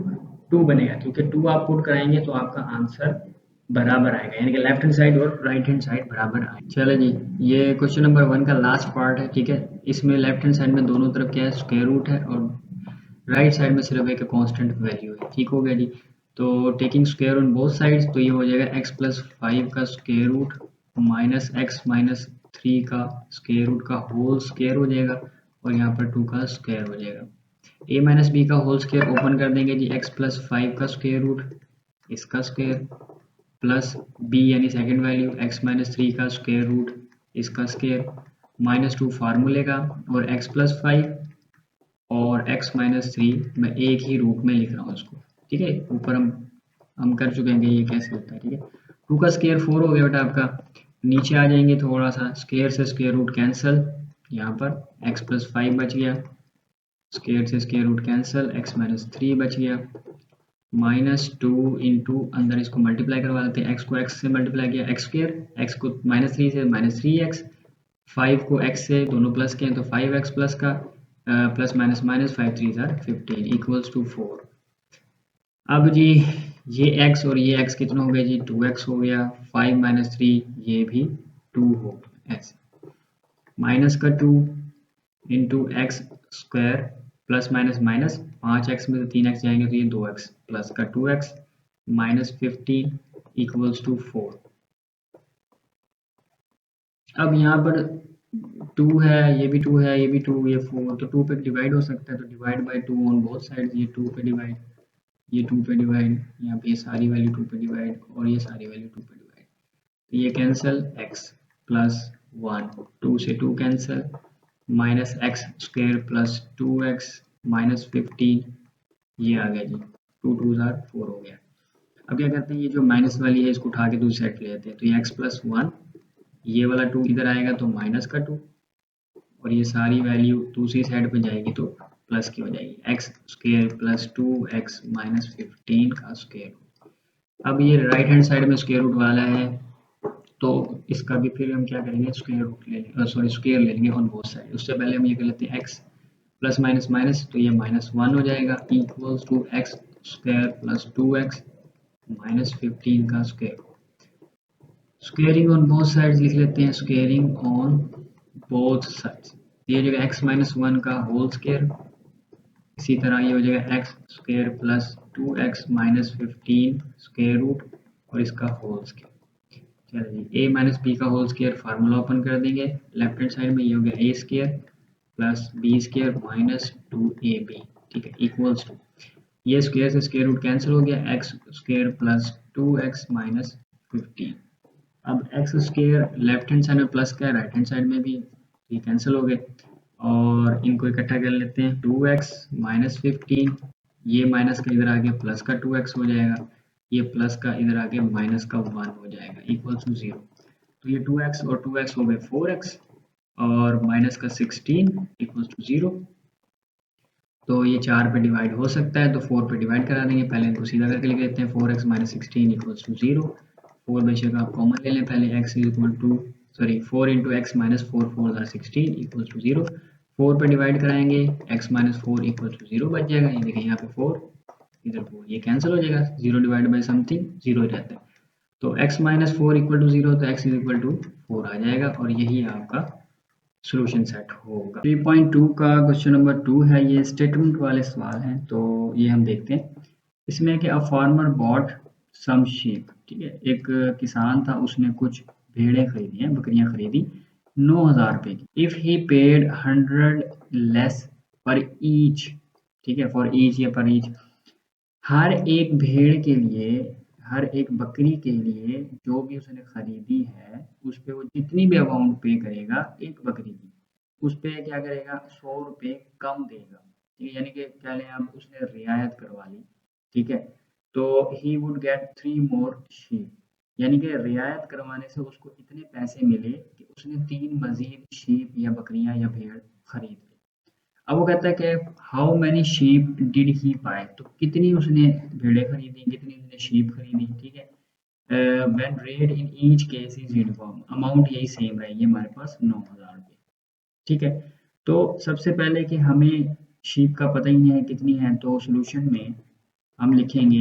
Speaker 1: 2 बनेगा, क्योंकि 2 आप पुट कराएंगे तो आपका आंसर बराबर आएगा, यानी कि लेफ्ट हैंड साइड और राइट हैंड साइड बराबर आएगा। चलो जी, ये क्वेश्चन नंबर 1 का लास्ट पार्ट है, ठीक है। इसमें लेफ्ट हैंड साइड में दोनों तरफ क्या है, स्क्वायर रूट है, और राइट साइड में सिर्फ एक कांस्टेंट वैल्यू है, ठीक हो गया जी। तो taking square on both sides, तो ये हो जाएगा x+5 का square root minus x minus 3 का स्क्वायर रूट का होल स्क्वायर हो जाएगा, और यहाँ पर 2 का स्क्वायर हो जाएगा। a माइनस बी का होल स्क्वायर ओपन कर देंगे जी, x+5 का स्क्वायर रूट इसका स्क्वायर प्लस b यानी सेकंड वैल्यू x-3 का स्क्वायर रूट इसका स्क्वायर -2 फार्मूले का, और x+5 और x-3 मैं एक ही रूट में लिख रहा हूँ इसको, ठीक है। ऊपर हम कर चुके हैं कि ये कैसे होता है, ठीक है। 2 का स्क्वायर 4 हो गया बेटा आपका। नीचे आ जाएंगे थोड़ा सा, स्क्वायर से स्क्वायर रूट कैंसिल, यहाँ पर x+5 बच गया, स्क्वायर से स्क्वायर रूट कैंसिल, x-3 बच गया, -2 इंटू अंदर इसको मल्टीप्लाई करवा देते हैं, x को x से मल्टीप्लाई किया x स्क्वायर, x को -3 से -3x, 5 को x से दोनों प्लस किए तो 5x प्लस का प्लस माइनस माइनस 5 3 ज़ार 15 इक्वल्स टू 4। अब जी ये x और ये x कितना हो गया जी, 2x हो गया, 5 - 3 ये भी 2 हो गया, ऐसे माइनस का 2 into x square plus minus minus 5x में से 3x जाएंगे तो ये 2x प्लस का 2x -15 इक्वल्स टू 4। अब यहाँ पर 2 है, ये भी 2 है, ये भी 2, ये 4, तो 2 पे डिवाइड हो सकता है, तो divide by 2 on both side, ये 2 पे डिवाइड, ये 2 पे डिवाइड, यहाँ पे ये सारी वैल्यू 2 पे डिवाइड, और ये सारी वैल्यू 2 पे डिवाइड, तो ये कैंसिल x प्लस 1, 2 से 2 cancel, minus x square plus 2x -15, ये आ गया जी, 2 2 ज़ार 4 हो गया। अब क्या करते हैं, ये जो माइनस वाली है इसको उठा के दूसरी साइड ले लेते हैं, तो ये x+1, ये वाला 2 इधर आएगा तो माइनस का 2, और ये सारी वैल्यू दूसरी साइड पे जाएगी तो प्लस की हो जाएगी, एक्स स्क्वायर प्लस 2x -15 का स्क्वायर। अब ये राइट हैंड साइड में स्क्वायर रूट वाला है, तो इसका भी फिर हम क्या करेंगे, स्क्वायर रूट ले लेंगे, सॉरी स्क्वायर ले लेंगे ऑन बोथ साइड। उससे पहले हम ये कर लेते हैं x प्लस माइनस माइनस, तो ये -1 हो जाएगा, equals to x square plus 2x -15 का square. Squaring on both sides लिख लेते हैं, स्क्वेयरिंग ऑन बोथ साइड्स, ये हो जाएगा x-1 का होल स्क्वायर, इसी तरह ये हो जाएगा x square plus 2x -15 square root, और इसका होल स्क्वायर। चलिए a माइनस बी का होल स्क्वायर फार्मूला ओपन कर देंगे, लेफ्ट हैंड साइड में ये हो गया a square plus B square -2ab, ठीक है, इक्वल्स टू, ये स्क्वायर से स्क्वायर रूट कैंसिल हो गया, एक्स स्क्वायर प्लस 2x -15। अब x square left hand side में प्लस का है, राइट हैंड साइड में भी, ये कैंसिल हो गए, और इनको इकट्ठा कर लेते हैं, 2x -15, ये माइनस का इधर आगे प्लस का 2x हो जाएगा, ये प्लस का इधर आगे माइनस का 1 हो जाएगा, इक्वल्स टू 0। तो ये 2x और 2x हो गए 4x, और माइनस का 16 इक्वल्स टू 0। तो ये 4 पे डिवाइड हो सकता है, तो 4 पे डिवाइड करा देंगे, पहले इनको सीधा करके लिख देते हैं, 4x -16 इक्वल्स टू 0। 4 बेशक आप कॉमन ले लें पहले, x equal to, sorry 4 into x minus 4 4 16 equals to 0। 4 पे डिवाइड कराएंगे, x -4 इक्वल टू 0 बच जाएगा, ये देखिए यहाँ पे 4, इधर 4, ये कैंसिल हो जाएगा, 0 डिवाइड बाई समथिंग 0 ही रहता है, तो x -4 इक्वल टू 0, तो x इज इक्वल टू 4 आ जाएगा, और यही आपका सॉल्यूशन सेट होगा। 3.2 का क्वेश्चन नंबर 2 है, ये स्टेटमेंट वाले सवाल हैं, तो ये हम देखते हैं। इसमें कि a farmer bought some sheep, ठीक है, एक किसान था, उसने कुछ भेड़ें खरीदी हैं, बकरियां खरीदी 9,000 रुपए की। इफ ही पेड 100 लेस पर ईच, ठीक है, फॉर ईच या पर ईच, हर एक भेड़ के लिए, हर एक बकरी के लिए जो भी उसने खरीदी है, उस पे वो जितनी भी अमाउंट पे करेगा एक बकरी की, उस पे क्या करेगा, 100 रुपये कम देगा, ठीक है, यानी कि कह लें आप उसने रियायत करवा ली, ठीक है, तो he would get 3 more sheep, यानी कि रियायत करवाने से उसको इतने पैसे मिले कि उसने 3 मजीद शीप या बकरियां या भेड़ खरीद ली। अब वो कहता है कि how many sheep did he buy, तो कितनी उसने भेड़ें खरीदी, कितनी उसने शीप खरीदी, ठीक है। When rate in each case is uniform, amount यही सेम रहेगी हमारे पास 9,000 रुपये। ठीक है, तो सबसे पहले कि हमें शीप का पता ही नहीं है कितनी है, तो सोल्यूशन में हम लिखेंगे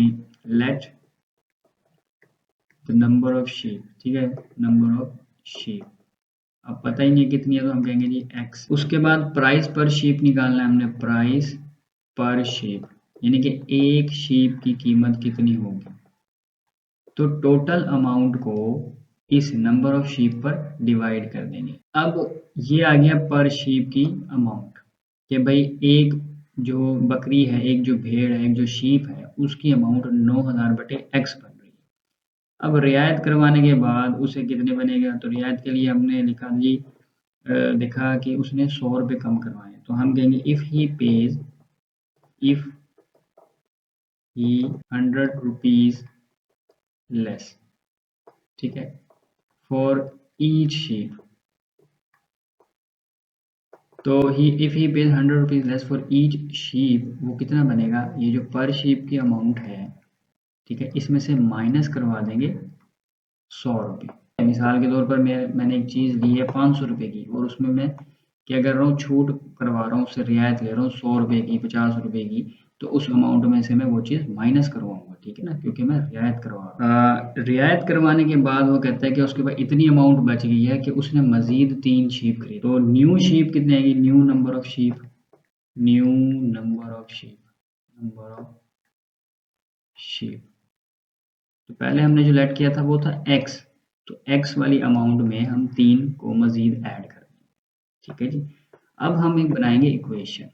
Speaker 1: let the number of sheep. ठीक है, नंबर ऑफ शीप अब पता ही नहीं है कितनी है, तो हम कहेंगे जी x। उसके बाद प्राइस पर शीप निकालना है हमने, प्राइस पर शीप यानी कि एक शीप की कीमत कितनी होगी। तो टोटल अमाउंट को इस नंबर ऑफ शीप पर डिवाइड कर देंगे। अब ये आ गया पर शीप की अमाउंट कि भाई एक जो बकरी है, एक जो भेड़ है, एक जो शीप है, उसकी अमाउंट 9,000 बटे x बन रही है। अब रियायत करवाने के बाद उसे कितने बनेगा, तो रियायत के लिए हमने लिखा जी देखा कि उसने 100 रुपये कम करवाए, तो हम कहेंगे इफ ही 100 रुपीज लेस। ठीक है, फॉर ईच शीप, तो he if he pays 100 rupees less for each sheep, वो कितना बनेगा, ये जो पर शीप की अमाउंट है, ठीक है, इसमें से माइनस करवा देंगे 100 रुपये। मिसाल के तौर पर मैंने एक चीज़ ली है 500 रुपये की, और उसमें मैं क्या कर रहा हूँ, छूट करवा रहा हूँ, उससे रियायत ले रहा हूँ 100 रुपये की, 50 रुपये की, तो उस अमाउंट में से मैं वो चीज़ माइनस करवाऊंगा। ठीक है ना, क्योंकि मैं रियायत करवा रहा हूँ। रियायत करवाने के बाद वो कहता है कि उसके बाद इतनी अमाउंट बच गई है कि उसने मजीद 3 शीप खरीदी। तो न्यू शीप कितनी आएगी, new number of sheep, new number of sheep, number of sheep. तो पहले हमने जो लेट किया था वो था x, तो x वाली अमाउंट में हम 3 को मजीद ऐड कर देंगे। ठीक है जी, अब हम एक बनाएंगे इक्वेशन।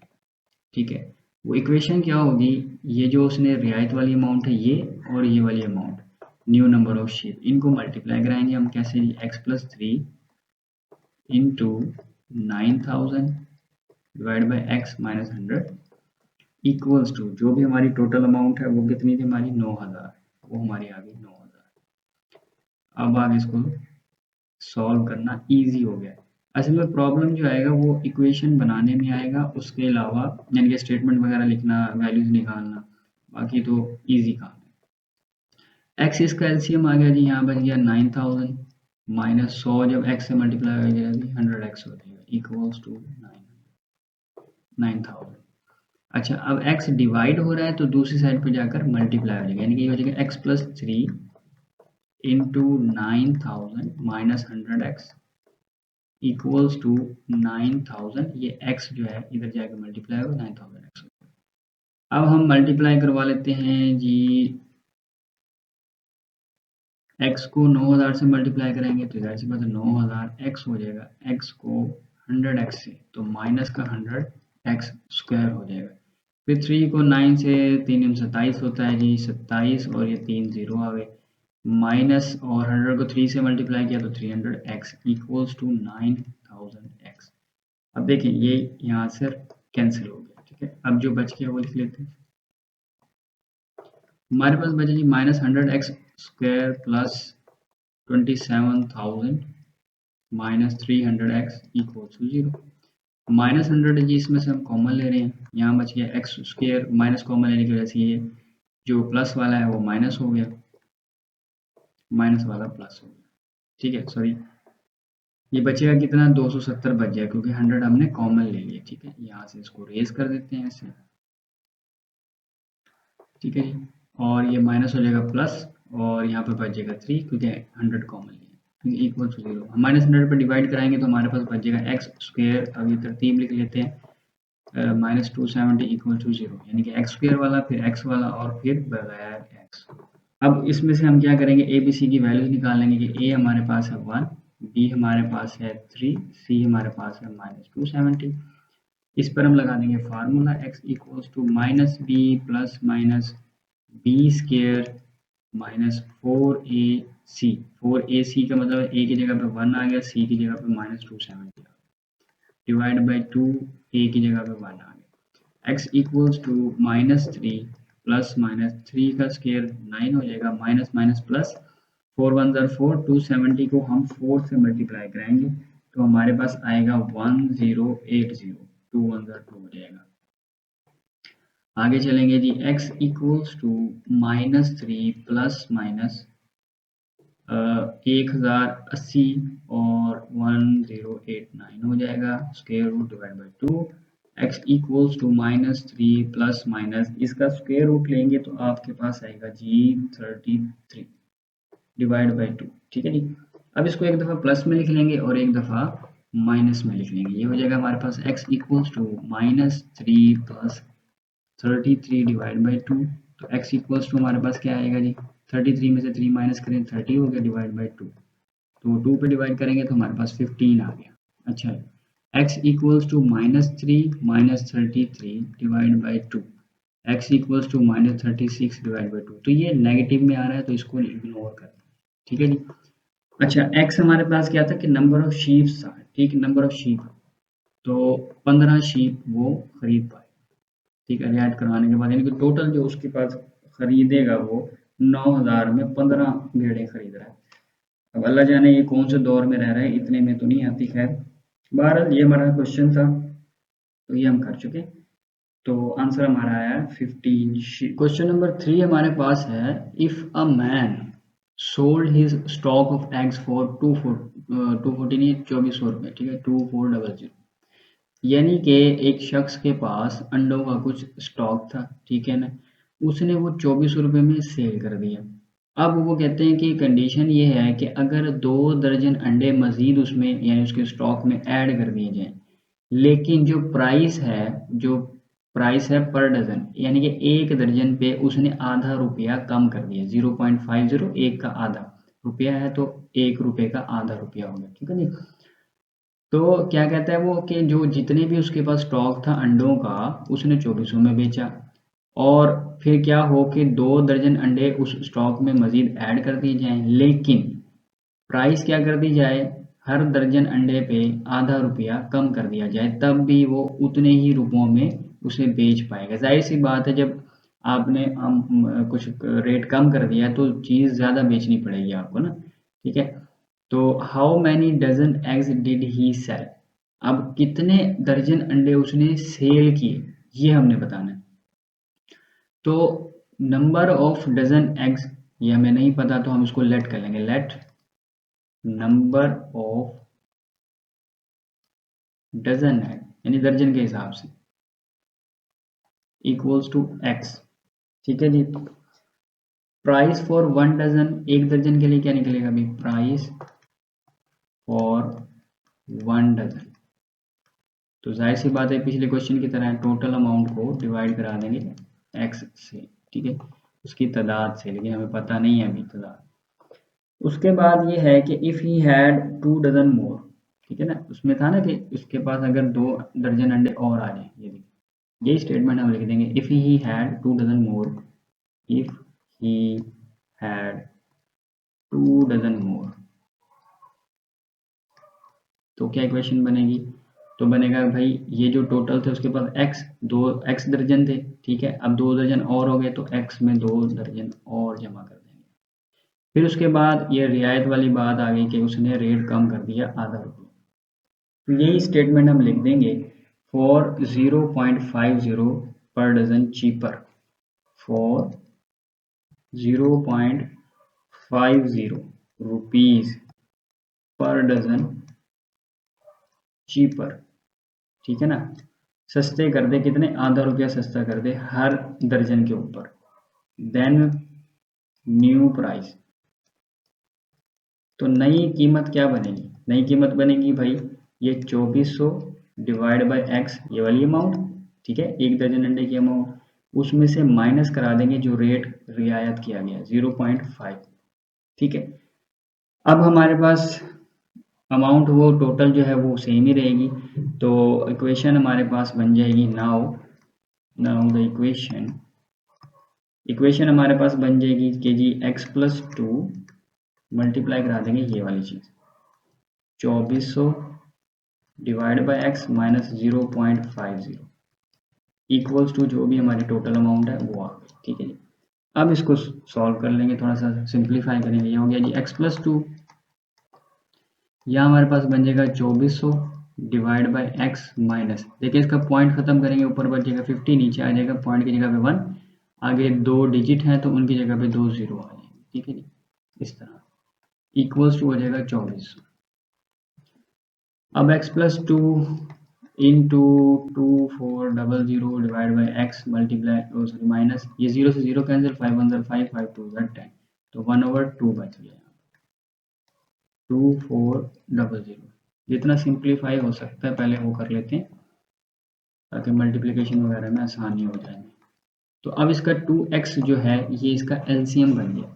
Speaker 1: ठीक है, वो इक्वेशन क्या होगी, ये जो उसने रियायत वाली अमाउंट है ये, और ये वाली amount new number of sheep, इनको मल्टीप्लाई कराएंगे हम कैसे, x+3 into 9,000 divide by x-100 equals to जो भी हमारी टोटल अमाउंट है वो कितनी थी हमारी 9,000, वो हमारी आ गई 9,000। अब आगे इसको सॉल्व करना इजी हो गया। असल में प्रॉब्लम जो आएगा वो इक्वेशन बनाने में आएगा, उसके अलावा यानी कि स्टेटमेंट वगैरह लिखना, वैल्यूज निकालना, बाकी तो इजी काम है। एक्स इसका एलसीएम आ गया जी, यहाँ बच गया 9,000 माइनस 100, जब एक्स से मल्टीप्लाई हो जाएगा जी 100x हो जाएगा इक्वल्स टू 9,000। अच्छा, अब x डिवाइड हो रहा है तो दूसरी साइड पे जाकर मल्टीप्लाई हो जाएगा, यानी कि ये हो जाएगा x+3 into 9,000 minus 100x equals to 9,000। ये x जो है इधर जाकर मल्टीप्लाई होगा 9,000x। अब हम मल्टीप्लाई करवा लेते हैं जी, x को 9,000 से मल्टीप्लाई करेंगे तो जाहिर सी बात है 9,000 x हो जाएगा, x को 100x से तो माइनस का 100x स्क्वायर हो जाएगा। फिर 3 को 9 से 3 27 होता है जी 27, और ये 3 जीरो आ गए, माइनस और 100 को 3 से मल्टीप्लाई किया तो 300x इक्वल्स टू 9,000x। अब देखिए ये यहाँ से कैंसिल हो गया। ठीक है, अब जो बच गया वो लिख लेते हैं। हमारे पास बचा जी -100x स्क्वायर plus 27,000 minus 300x equal to 0। -100 जी इसमें से हम कॉमन ले रहे हैं, यहाँ बच गया एक्स स्क्वायर, माइनस कॉमन लेने की वजह से ये जो प्लस वाला है वो माइनस हो गया, माइनस वाला प्लस हो गया। ठीक है, सॉरी ये बचेगा कितना, 270 बच जाए, क्योंकि 100 हमने कॉमन ले लिया। ठीक है, यहाँ से इसको रेज कर देते हैं ऐसे। ठीक है जी, और ये माइनस हो जाएगा प्लस, और यहाँ पे बच जाएगा 3 क्योंकि 100 कॉमन लिया, इक्वल टू 0। हम -100 पर डिवाइड कराएंगे तो हमारे पास बच जाएगा एक्स स्क्वायर, अब ये तरतीब लिख लेते हैं, -270 इक्वल टू 0, यानी कि एक्स स्क्वायर वाला, फिर एक्स वाला, और फिर बगैर एक्स। अब इसमें से हम क्या करेंगे, ए बी सी की वैल्यूज निकाल लेंगे कि ए हमारे पास है 1, बी हमारे पास है 3, सी हमारे पास है -270। इस पर हम लगा देंगे formula x equals to minus B plus minus B square minus 4ac। 4ac का मतलब a की जगह पे 1 आ गया, c की जगह पे -270 डिवाइड बाई 2, a की जगह पे 1 आ गया। x equals to -3 plus minus 3 का स्केयर 9 हो जाएगा, माइनस माइनस प्लस, 4 1 ज़र 4, 270 को हम 4 से मल्टीप्लाई कराएंगे तो हमारे पास आएगा 1080, 2 1 ज़र 2 हो जाएगा। आगे चलेंगे जी, x equals to -3 plus minus 1080 और 1089 हो जाएगा। Square root divide by 2, x equals to -3 plus minus इसका स्क्वायर रूट लेंगे तो आपके पास आएगा जी 33 डिवाइड बाई 2। ठीक है जी। अब इसको एक दफ़ा प्लस में लिख लेंगे और एक दफ़ा माइनस में लिख लेंगे। ये हो जाएगा हमारे पास x equals to -3 plus 33 divide by 2। तो x इक्वल्स टू हमारे पास क्या आएगा जी, 33 में से 3 माइनस करें 30 हो गया डिवाइड बाई 2। तो 2 पे डिवाइड करेंगे तो हमारे पास 15 आ गया। अच्छा, x equals to -3 minus 33 divide by 2, x equals to -36 divide by 2। तो ये नेगेटिव में आ रहा है तो इसको इग्नोर कर, ठीक है जी। अच्छा, x हमारे पास क्या था कि नंबर ऑफ शीप्स था, ठीक, नंबर ऑफ शीप, तो 15 शीप वो खरीद पाए, ठीक है, रियायत करवाने के बाद, यानी कि टोटल जो उसके पास खरीदेगा वो 9000 में 15 भेड़ें खरीद रहा है। अब अल्लाह जाने ये कौन से दौर में रह रहा है, इतने में तो नहीं आती। खैर, बहरहाल ये हमारा क्वेश्चन था तो ये हम कर चुके। तो आंसर हमारा आया 15 क्वेश्चन नंबर 3 हमारे पास है, if a man sold his stock of eggs for 2400 रुपये, ठीक है, 2400, यानी कि एक शख्स के पास अंडों का कुछ स्टॉक था, ठीक है ना, उसने वो 2400 रुपये में सेल कर दिया। अब वो कहते हैं कि कंडीशन ये है कि अगर 2 दर्जन अंडे मजीद उसमें यानी उसके स्टॉक में ऐड कर दिए जाएं, लेकिन जो प्राइस है पर डजन, यानी कि एक दर्जन पे उसने आधा रुपया कम कर दिया, 0.50, एक का आधा रुपया है तो 1 रुपये का आधा रुपया हो गया, ठीक है जी। तो क्या कहता है वो कि जो जितने भी उसके पास स्टॉक था अंडों का उसने 2400 में बेचा, और फिर क्या हो कि 2 दर्जन अंडे उस स्टॉक में मजीद ऐड कर दिए जाएं, लेकिन प्राइस क्या कर दी जाए, हर दर्जन अंडे पे आधा रुपया कम कर दिया जाए, तब भी वो उतने ही रुपयों में उसे बेच पाएगा। जाहिर सी बात है, जब आपने कुछ रेट कम कर दिया तो चीज़ ज़्यादा बेचनी पड़ेगी आपको ना, ठीक है। तो how many dozen eggs did he sell, अब कितने दर्जन अंडे उसने सेल किए ये हमने बताना है। तो नंबर ऑफ डजन एग्स ये हमें नहीं पता तो हम इसको लेट कर लेंगे, let number of dozen egg यानी दर्जन के हिसाब से इक्वल्स टू एक्स, ठीक है जी। प्राइस फॉर 1 डजन, एक दर्जन के लिए क्या निकलेगा अभी, प्राइस फॉर 1 डजन, तो जाहिर सी बात है पिछले क्वेश्चन की तरह टोटल अमाउंट को डिवाइड करा देंगे एक्स से, ठीक है, उसकी तादाद से, लेकिन हमें पता नहीं है अभी तादाद। उसके बाद ये है कि इफ़ ही हैड 2 डजन मोर, ठीक है ना, उसमें था ना कि उसके पास अगर 2 दर्जन अंडे और आ जाए, ये स्टेटमेंट हम लिख देंगे, if he had 2 dozen more, if he had 2 dozen more, तो क्या इक्वेशन बनेगी, तो बनेगा भाई ये जो टोटल थे उसके पास एक्स दर्जन थे, ठीक है, अब 2 दर्जन और हो गए तो एक्स में 2 दर्जन और जमा कर देंगे। फिर उसके बाद ये रियायत वाली बात आ गई कि उसने रेट कम कर दिया आधा रुपया, तो यही स्टेटमेंट हम लिख देंगे, for 0.50 per dozen cheaper, for 0.50 rupees per dozen cheaper, ठीक है ना, सस्ते कर दे, कितने, आधा रुपया सस्ता कर दे हर दर्जन के ऊपर, देन न्यू प्राइस, तो नई कीमत क्या बनेगी, नई कीमत बनेगी भाई ये 2400 डिवाइड बाय एक्स, ये वाली अमाउंट, ठीक है, एक दर्जन अंडे की अमाउंट, उसमें से माइनस करा देंगे जो रेट रियायत किया गया 0.5, ठीक है। अब हमारे पास अमाउंट वो टोटल जो है वो सेम ही रहेगी, तो इक्वेशन हमारे पास बन जाएगी, नाउ द इक्वेशन हमारे पास बन जाएगी कि जी x+2 मल्टीप्लाई करा देंगे ये वाली चीज़ 2400 divide by x minus 0.50 equals to जो भी हमारी टोटल अमाउंट है वो आ गई, ठीक है जी। अब इसको सॉल्व कर लेंगे, थोड़ा सा सिंप्लीफाई करेंगे, ये हो गया जी x+2, यहाँ हमारे पास बन जाएगा 2400 डिवाइड बाय एक्स माइनस, देखिए इसका पॉइंट खत्म करेंगे, ऊपर बचेगा 50, नीचे आ जाएगा पॉइंट की जगह पे 1, आगे 2 डिजिट हैं तो उनकी जगह पे 2 जीरो आ जाएंगे, ठीक है जी, इस तरह। इक्वल्स टू हो जाएगा 2400। अब x plus two into 2400 divide by x multiply sorry minus ये 0 से 0 कैंसिल, 5 1 ज़र 5 5 2 ज़र 10, तो 1/2 बच गया 2400। जितना सिंप्लीफाई हो सकता है पहले वो कर लेते हैं ताकि मल्टीप्लिकेशन वगैरह में आसानी हो जाए। तो अब इसका 2x जो है ये इसका एलसीएम बन गया,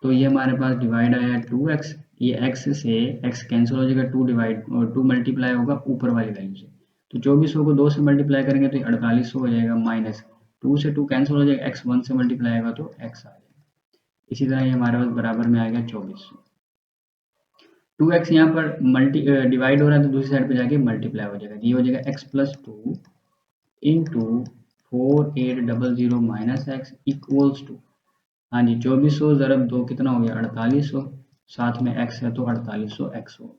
Speaker 1: तो ये हमारे पास डिवाइड आया 2x, ये x से x कैंसिल हो जाएगा, 2 डिवाइड और 2 मल्टीप्लाई होगा ऊपर वाली वैल्यू से, तो 2400 को 2 से मल्टीप्लाई करेंगे तो 4800 हो जाएगा, माइनस 2 से 2 कैंसिल हो जाएगा, x 1 से मल्टीप्लाई होगा तो x आ जाएगा। इसी तरह ये हमारे पास बराबर में आएगा 2400। 2x यहाँ पर डिवाइड हो रहा है तो दूसरी साइड पे जाके मल्टीप्लाई हो जाएगा, ये हो जाएगा x plus two into 4800 minus x equals to, हाँ जी 2400 ज़रब 2 कितना हो गया 4800, साथ में x है तो 4800 x हो।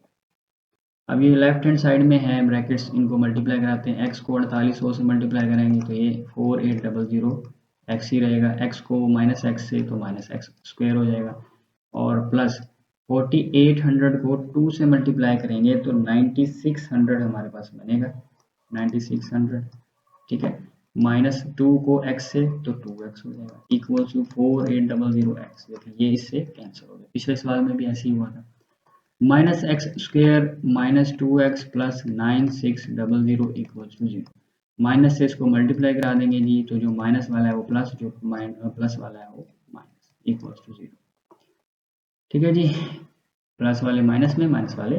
Speaker 1: अब ये लेफ्ट हैंड साइड में है ब्रैकेट्स, इनको मल्टीप्लाई कराते हैं, x को 4800 से मल्टीप्लाई करेंगे तो ये 4800 x ही रहेगा, x को माइनस x से तो माइनस एक्स स्क्वायर हो जाएगा, और प्लस 4800 को 2 से मल्टीप्लाई करेंगे तो 9600 हमारे पास बनेगा, 9600 ठीक है, माइनस 2 को x से तो 2x हो जाएगा, इक्वल टू 4800x। देखिए ये इससे कैंसिल हो गया, पिछले सवाल में भी ऐसे ही हुआ था। Minus x square minus 2x plus 9600 equal to 0, minus से इसको मल्टीप्लाई करा देंगे जी, तो जो माइनस वाला है वो प्लस, जो प्लस वाला है वो माइनस, इक्वल टू 0। ठीक है जी, प्लस वाले माइनस में, माइनस वाले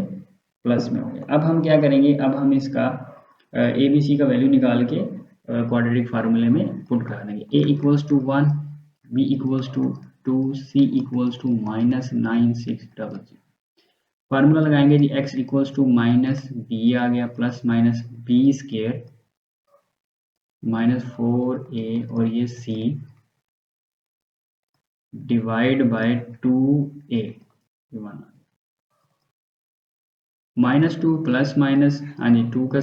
Speaker 1: प्लस में हो गए। अब हम क्या करेंगे, अब हम इसका ए बी सी का वैल्यू निकाल के क्वाड्रेटिक फार्मूले में पुट करा देंगे। A equals to 1, B equals to 2, C equals to minus 9600। Formula लगाएंगे जी, x equals to minus B आ गया plus minus B square minus 4a और ये c divide by 2a, minus 2 plus minus, हाँ जी 2 का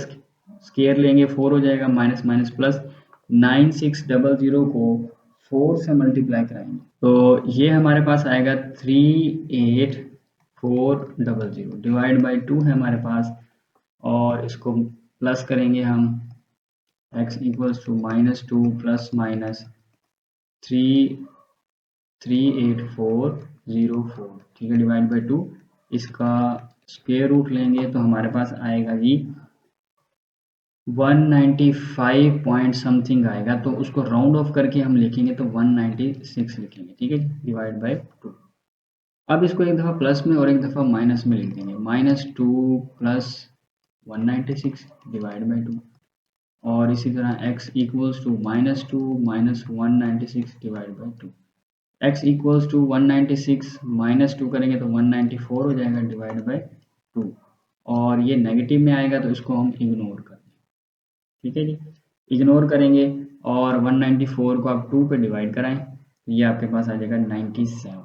Speaker 1: स्केयर लेंगे 4 हो जाएगा, माइनस माइनस प्लस 9600 को 4 से मल्टीप्लाई कराएंगे तो ये हमारे पास आएगा 38400 डिवाइड बाई 2 है हमारे पास, और इसको प्लस करेंगे हम, x equals to minus 2 plus minus 38404, ठीक है, डिवाइड बाई 2, इसका स्क्वायर रूट लेंगे तो हमारे पास आएगा जी 195 पॉइंट समथिंग आएगा, तो उसको राउंड ऑफ करके हम लिखेंगे तो 196 लिखेंगे, ठीक है, डिवाइड बाई 2। अब इसको एक दफ़ा प्लस में और एक दफ़ा माइनस में लिख देंगे, माइनस 2 प्लस 196 डिवाइड बाई 2, और इसी तरह x equals to minus 2 minus 196 divide by 2, x equals to 196 minus 2 करेंगे तो 194 हो जाएगा डिवाइड बाई 2, और ये नेगेटिव में आएगा तो इसको हम इग्नोर कर दें, ठीक है जी, इग्नोर करेंगे, और 194 को आप 2 पे डिवाइड कराएं तो ये आपके पास आ जाएगा 97,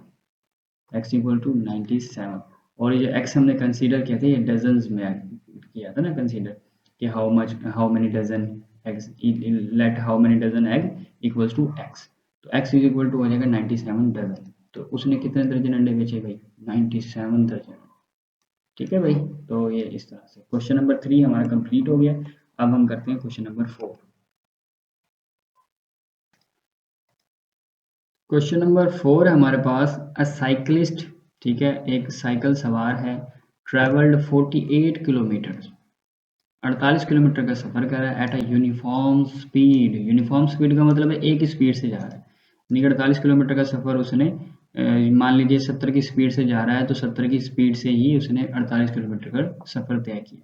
Speaker 1: x इक्वल टू 97, और ये जो x हमने कंसीडर किया था ये डजन्स में किया था ना कंसीडर, कि how many dozen eggs, let how many dozen egg equals to x, तो x इज इक्वल टू हो जाएगा 97 डजन, तो उसने कितने दर्जन अंडे बेचे भाई, 97 दर्जन, ठीक है भाई। तो ये इस तरह से क्वेश्चन नंबर 3 हमारा कंप्लीट हो गया। अब हम करते हैं क्वेश्चन नंबर 4। क्वेश्चन नंबर 4 है हमारे पास, अ साइक्लिस्ट, ठीक है, एक साइकिल सवार है, ट्रेवल्ड 48 किलोमीटर, 48 किलोमीटर का सफर कर रहा है at a uniform speed, uniform speed का मतलब है एक स्पीड से जा रहा है, यानी 48 किलोमीटर का सफर उसने मान लीजिए 70 की स्पीड से जा रहा है तो 70 की स्पीड से ही उसने 48 किलोमीटर का सफर तय किया।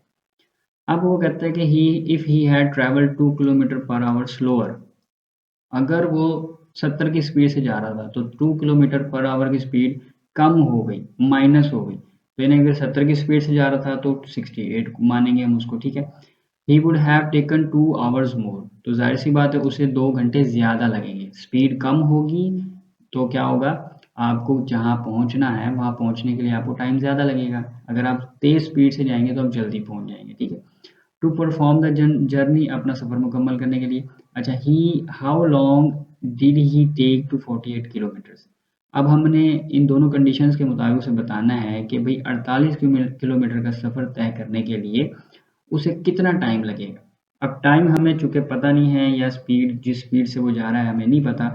Speaker 1: अब वो कहता है कि he if he had travelled 2 kilometre per hour slower, अगर वो 70 की स्पीड से जा रहा था तो 2 किलोमीटर पर आवर की स्पीड कम हो गई, माइनस हो गई, तो यानी अगर 70 की स्पीड से जा रहा था तो 68 मानेंगे हम उसको, ठीक है। He would have taken 2 hours मोर, तो जाहिर सी बात है उसे 2 घंटे ज़्यादा लगेंगे, स्पीड कम होगी तो क्या होगा, आपको जहाँ पहुँचना है वहाँ पहुँचने के लिए आपको टाइम ज़्यादा लगेगा, अगर आप तेज़ स्पीड से जाएंगे तो आप जल्दी पहुँच जाएंगे, ठीक है। टू परफॉर्म द जर्नी, अपना सफ़र मुकम्मल करने के लिए। अच्छा, he how long did he take to 48 kilometres, अब हमने इन दोनों कंडीशंस के मुताबिक उसे बताना है कि भाई 48 किलोमीटर का सफ़र तय करने के लिए उसे कितना टाइम लगेगा। अब टाइम हमें चूँकि पता नहीं है या स्पीड जिस स्पीड से वो जा रहा है हमें नहीं पता,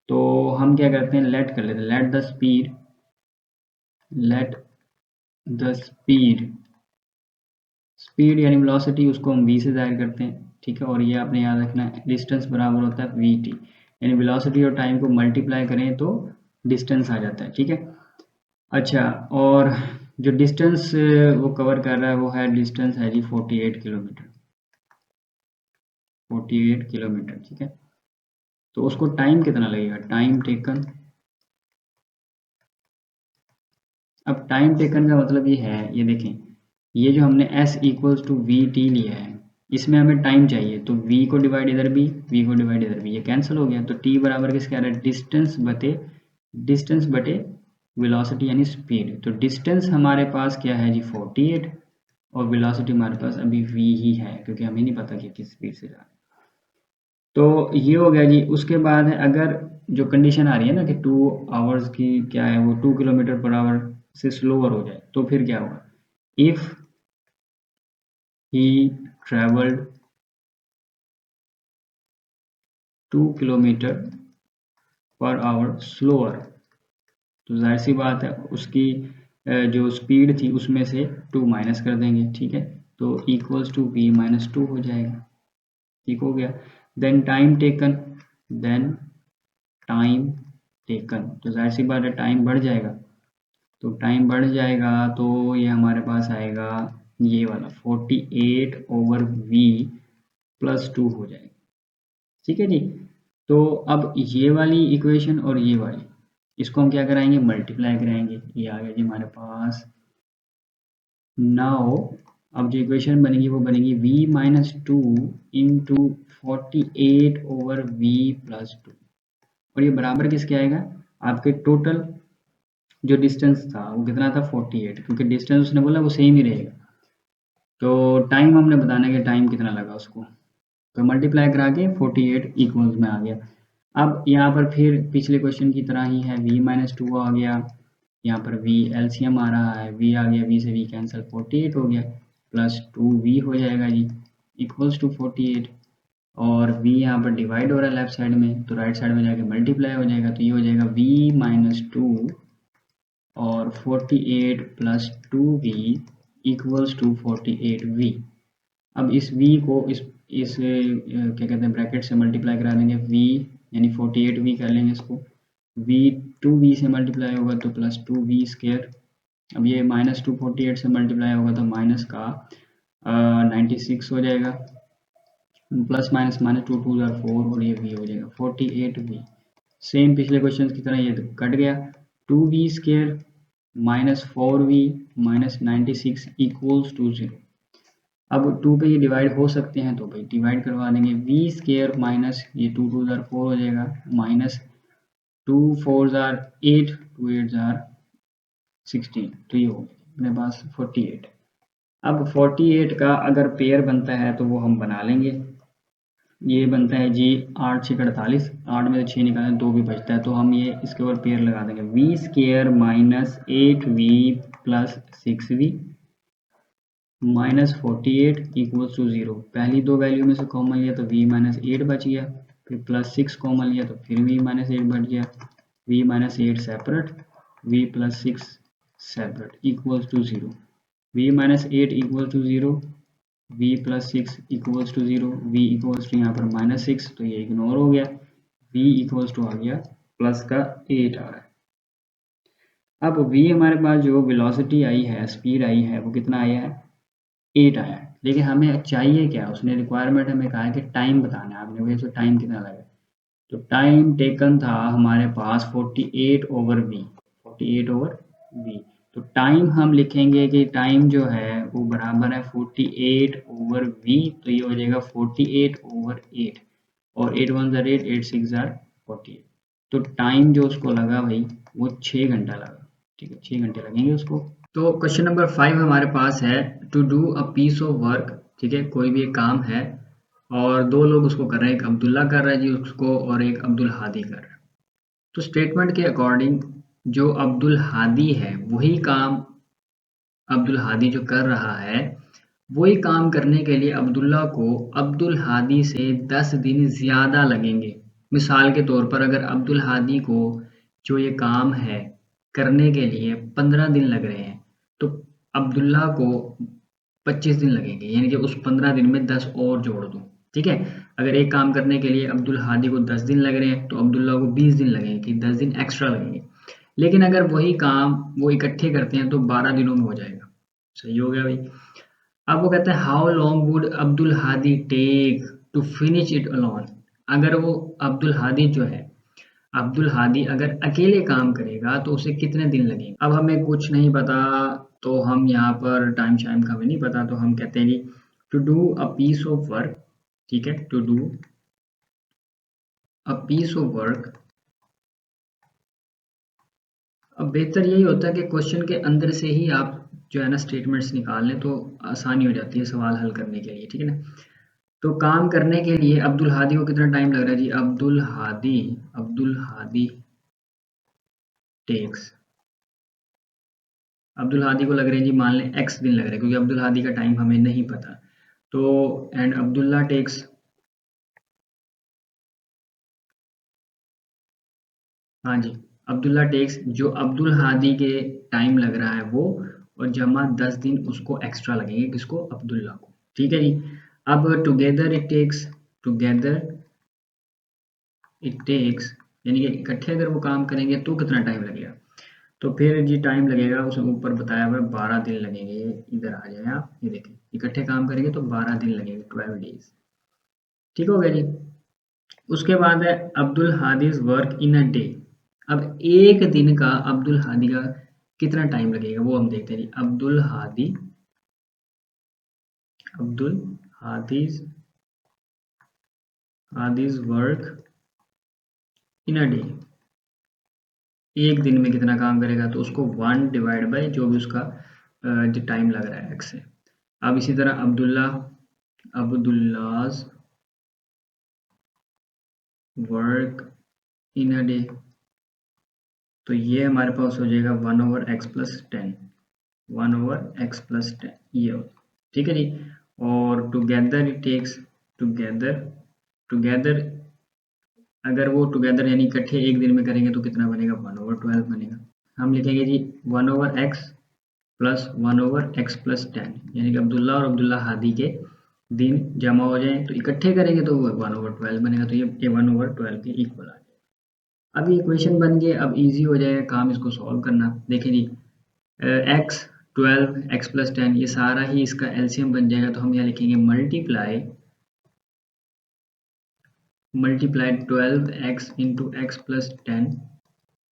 Speaker 1: तो हम क्या करते हैं लेट कर लेते हैं, लेट द स्पीड यानी वेलोसिटी उसको हम v से ज़ाहिर करते हैं, ठीक है। और ये आपने याद रखना है डिस्टेंस बराबर होता है vt, यानी वेलोसिटी और टाइम को मल्टीप्लाई करें तो डिस्टेंस आ जाता है, ठीक है। अच्छा, और जो डिस्टेंस वो कवर कर रहा है वो है डिस्टेंस है जी 48 किलोमीटर, 48 किलोमीटर, ठीक है। तो उसको टाइम कितना लगेगा, टाइम टेकन। अब टाइम टेकन का मतलब ये है, ये देखें, ये जो हमने s equals to v t लिया है, इसमें हमें टाइम चाहिए, तो v को डिवाइड इधर भी, v को डिवाइड इधर भी, ये कैंसिल हो गया। तो t बराबर किसके आ रहा है, डिस्टेंस बटे वेलोसिटी यानी स्पीड। तो डिस्टेंस हमारे पास क्या है जी 48, और वेलोसिटी हमारे पास अभी v ही है, क्योंकि हमें नहीं पता कि किस स्पीड से जा रहा है। तो ये हो गया जी। उसके बाद है, अगर जो कंडीशन आ रही है ना कि 2 आवर्स की क्या है, वो 2 किलोमीटर पर आवर से स्लोअर हो जाए, तो फिर क्या होगा, if he travelled 2 kilometre per hour slower, तो जाहिर सी बात है उसकी जो स्पीड थी उसमें से 2 माइनस कर देंगे, ठीक है। तो इक्वल्स टू v माइनस 2 हो जाएगा, ठीक हो गया। देन देन टाइम टेकन, तो जाहिर सी बात है टाइम बढ़ जाएगा, तो टाइम बढ़ जाएगा तो ये हमारे पास आएगा ये वाला 48 ओवर v प्लस 2 हो जाएगा, ठीक है जी। तो अब ये वाली इक्वेशन और ये वाली, इसको हम क्या कराएंगे, मल्टीप्लाई कराएंगे। ये आ गया जी हमारे पास। नाउ अब जो इक्वेशन बनेगी वो बनेगी v minus 2 into 48 over v plus 2, और ये बराबर किसके आएगा, आपके टोटल जो डिस्टेंस था वो कितना था 48, क्योंकि डिस्टेंस उसने बोला वो सेम ही रहेगा। तो टाइम हमने बताना है कि टाइम कितना लगा उसको, तो मल्टीप्लाई करा के 48 इक्वल्स में आ गया। अब यहाँ पर फिर पिछले क्वेश्चन की तरह ही है, v माइनस 2 आ गया, यहाँ पर v एलसीएम आ रहा है, v आ गया, v से v कैंसिल, 48 हो गया, प्लस 2v हो जाएगा जी इक्वल्स टू 48, और v यहाँ पर डिवाइड हो रहा है लेफ्ट साइड में, तो राइट साइड में जाके मल्टीप्लाई हो जाएगा, तो ये हो जाएगा v माइनस 2 और 48 plus 2v equals to 48v। अब इस v को इस क्या कहते हैं ब्रैकेट से मल्टीप्लाई करा देंगे, v यानी 48v कर लेंगे इसको, v 2v से मल्टीप्लाई होगा तो प्लस 2v स्क्वायर। अब ये माइनस 2 48 से मल्टीप्लाई होगा तो माइनस का 96 हो जाएगा, प्लस माइनस माइनस 2 2 4, और ये v हो जाएगा 48v। सेम पिछले क्वेश्चन की तरह ये कट गया, 2v square minus 4v minus 96 equals to 0। अब 2 पे ये डिवाइड हो सकते हैं तो भाई डिवाइड करवा देंगे, v स्क्वायर माइनस ये 2 2 4 हो जाएगा, माइनस 2 4 8 2 8 16, तो ये हो गया मेरे पास 48। अब 48 का अगर पेयर बनता है तो वो हम बना लेंगे। ये बनता है जी 8 6 48, 8 में से 6 निकालें 2 भी बचता है, तो हम ये इसके ऊपर पेयर लगा देंगे, v square minus 8v plus 6v minus 48 equals to 0। पहली दो वैल्यू में से कॉमन लिया तो v माइनस 8 बच गया, फिर प्लस 6 कॉमन लिया तो फिर v माइनस 8 बच गया, v minus 8 separate, v plus 6 separate equals to 0। v minus 8 equals to 0, v plus 6 equals to 0, v equals to यहाँ पर माइनस 6 तो ये इग्नोर हो गया, v इक्वल्स टू आ गया प्लस का 8 आ रहा है। अब v हमारे पास जो वेलोसिटी आई है, स्पीड आई है, वो कितना आया है 8 आया है, लेकिन हमें चाहिए क्या, उसने रिक्वायरमेंट हमें कहा है कि टाइम बताना है, आपने वही तो टाइम कितना लगा, तो टाइम टेकन था हमारे पास 48 ओवर v, 48 ओवर v। तो टाइम हम लिखेंगे कि टाइम जो है वो बराबर है 48 ओवर v, तो ये हो जाएगा 48 ओवर 8, और 8 1 8 8 6 48, तो टाइम जो उसको लगा भाई वो 6 घंटा लगा, ठीक है, 6 घंटे लगेंगे उसको। तो क्वेश्चन नंबर 5 हमारे पास है, to do a piece of work, ठीक है, कोई भी एक काम है और दो लोग उसको कर रहे हैं, एक अब्दुल्ला कर रहा है जी उसको और एक अब्दुल हादी कर रहा है। तो स्टेटमेंट के अकॉर्डिंग जो अब्दुल हादी है वही काम अब्दुल हादी जो कर रहा है वही काम करने के लिए अब्दुल्ला को अब्दुल हादी से 10 दिन ज़्यादा लगेंगे। मिसाल के तौर पर अगर अब्दुल हादी को जो ये काम है करने के लिए 15 दिन लग रहे हैं तो अब्दुल्ला को 25 दिन लगेंगे, यानी कि उस 15 दिन में 10 और जोड़ दो। ठीक है, अगर एक काम करने के लिए अब्दुल हादी को 10 दिन लग रहे हैं तो अब्दुल्ला को 20 दिन लगेंगे कि 10 दिन एक्स्ट्रा लगेंगे। लेकिन अगर वही काम वो इकट्ठे करते हैं तो 12 दिनों में हो जाएगा। सही हो गया भाई। अब वो कहते हैं how long would Abdul Hadi take to finish it alone. अगर वो अब्दुल हादी जो है अब्दुल हादी अगर अकेले काम करेगा तो उसे कितने दिन लगेंगे। अब हमें कुछ नहीं पता तो हम यहाँ पर टाइम शाइम का हमें नहीं पता तो हम कहते हैं कि to do a piece of work. ठीक है, to do a piece of work. अब बेहतर यही होता है कि क्वेश्चन के अंदर से ही आप जो है ना स्टेटमेंट्स निकाल लें तो आसानी हो जाती है सवाल हल करने के लिए। ठीक है ना, तो काम करने के लिए अब्दुल हादी को कितना टाइम लग रहा है जी। अब्दुल हादी टेक्स, अब्दुल हादी को लग रहे हैं जी मान लें एक्स दिन लग रहे हैं क्योंकि अब्दुल हादी का टाइम हमें नहीं पता। तो एंड अब्दुल्ला टेक्स, हाँ जी, अब्दुल्ला टेक्स जो अब्दुल हादी के टाइम लग रहा है वो, और जमा 10 दिन उसको एक्स्ट्रा लगेंगे किसको, अब्दुल्ला को। ठीक है जी। अब together it takes, together it takes यानी कि इकट्ठे अगर वो काम करेंगे तो कितना टाइम लगेगा। तो फिर जी टाइम लगेगा उसने ऊपर बताया हुआ है 12 दिन लगेंगे। इधर आ जाए आप, ये देखें इकट्ठे काम करेंगे तो 12 दिन लगेंगे, 12 डेज। ठीक हो गया जी। उसके बाद है Abdul Hadi's work in a day. अब एक दिन का अब्दुल हादी का कितना टाइम लगेगा वो हम देखते हैं जी। Abdul Hadi's Hadi's work in a day, एक दिन में कितना काम करेगा तो उसको 1 डिवाइड बाय जो भी उसका जो टाइम लग रहा है एक्स से। अब इसी तरह Abdullah's work in a day, तो ये हमारे पास हो जाएगा 1/x+10, 1/x+10 ये हो। ठीक है जी। और together it takes, together together अगर वो टुगेदर यानी इकट्ठे एक दिन में करेंगे तो कितना बनेगा, 1/12 बनेगा। हम लिखेंगे जी 1/x प्लस 1/x+10, यानी कि अब्दुल्ला और अब्दुल्ला हादी के दिन जमा हो जाए तो इकट्ठे करेंगे तो वो 1/12 बनेगा, तो ये 1/12 के इक्वल आ जाएगा। अब ये इक्वेशन बन गए, अब इजी हो जाएगा काम इसको सॉल्व करना। देखिए जी एक्स 12 x+10 ये सारा ही इसका एलसीएम बन जाएगा, तो हम यहाँ लिखेंगे multiply 12x into x+10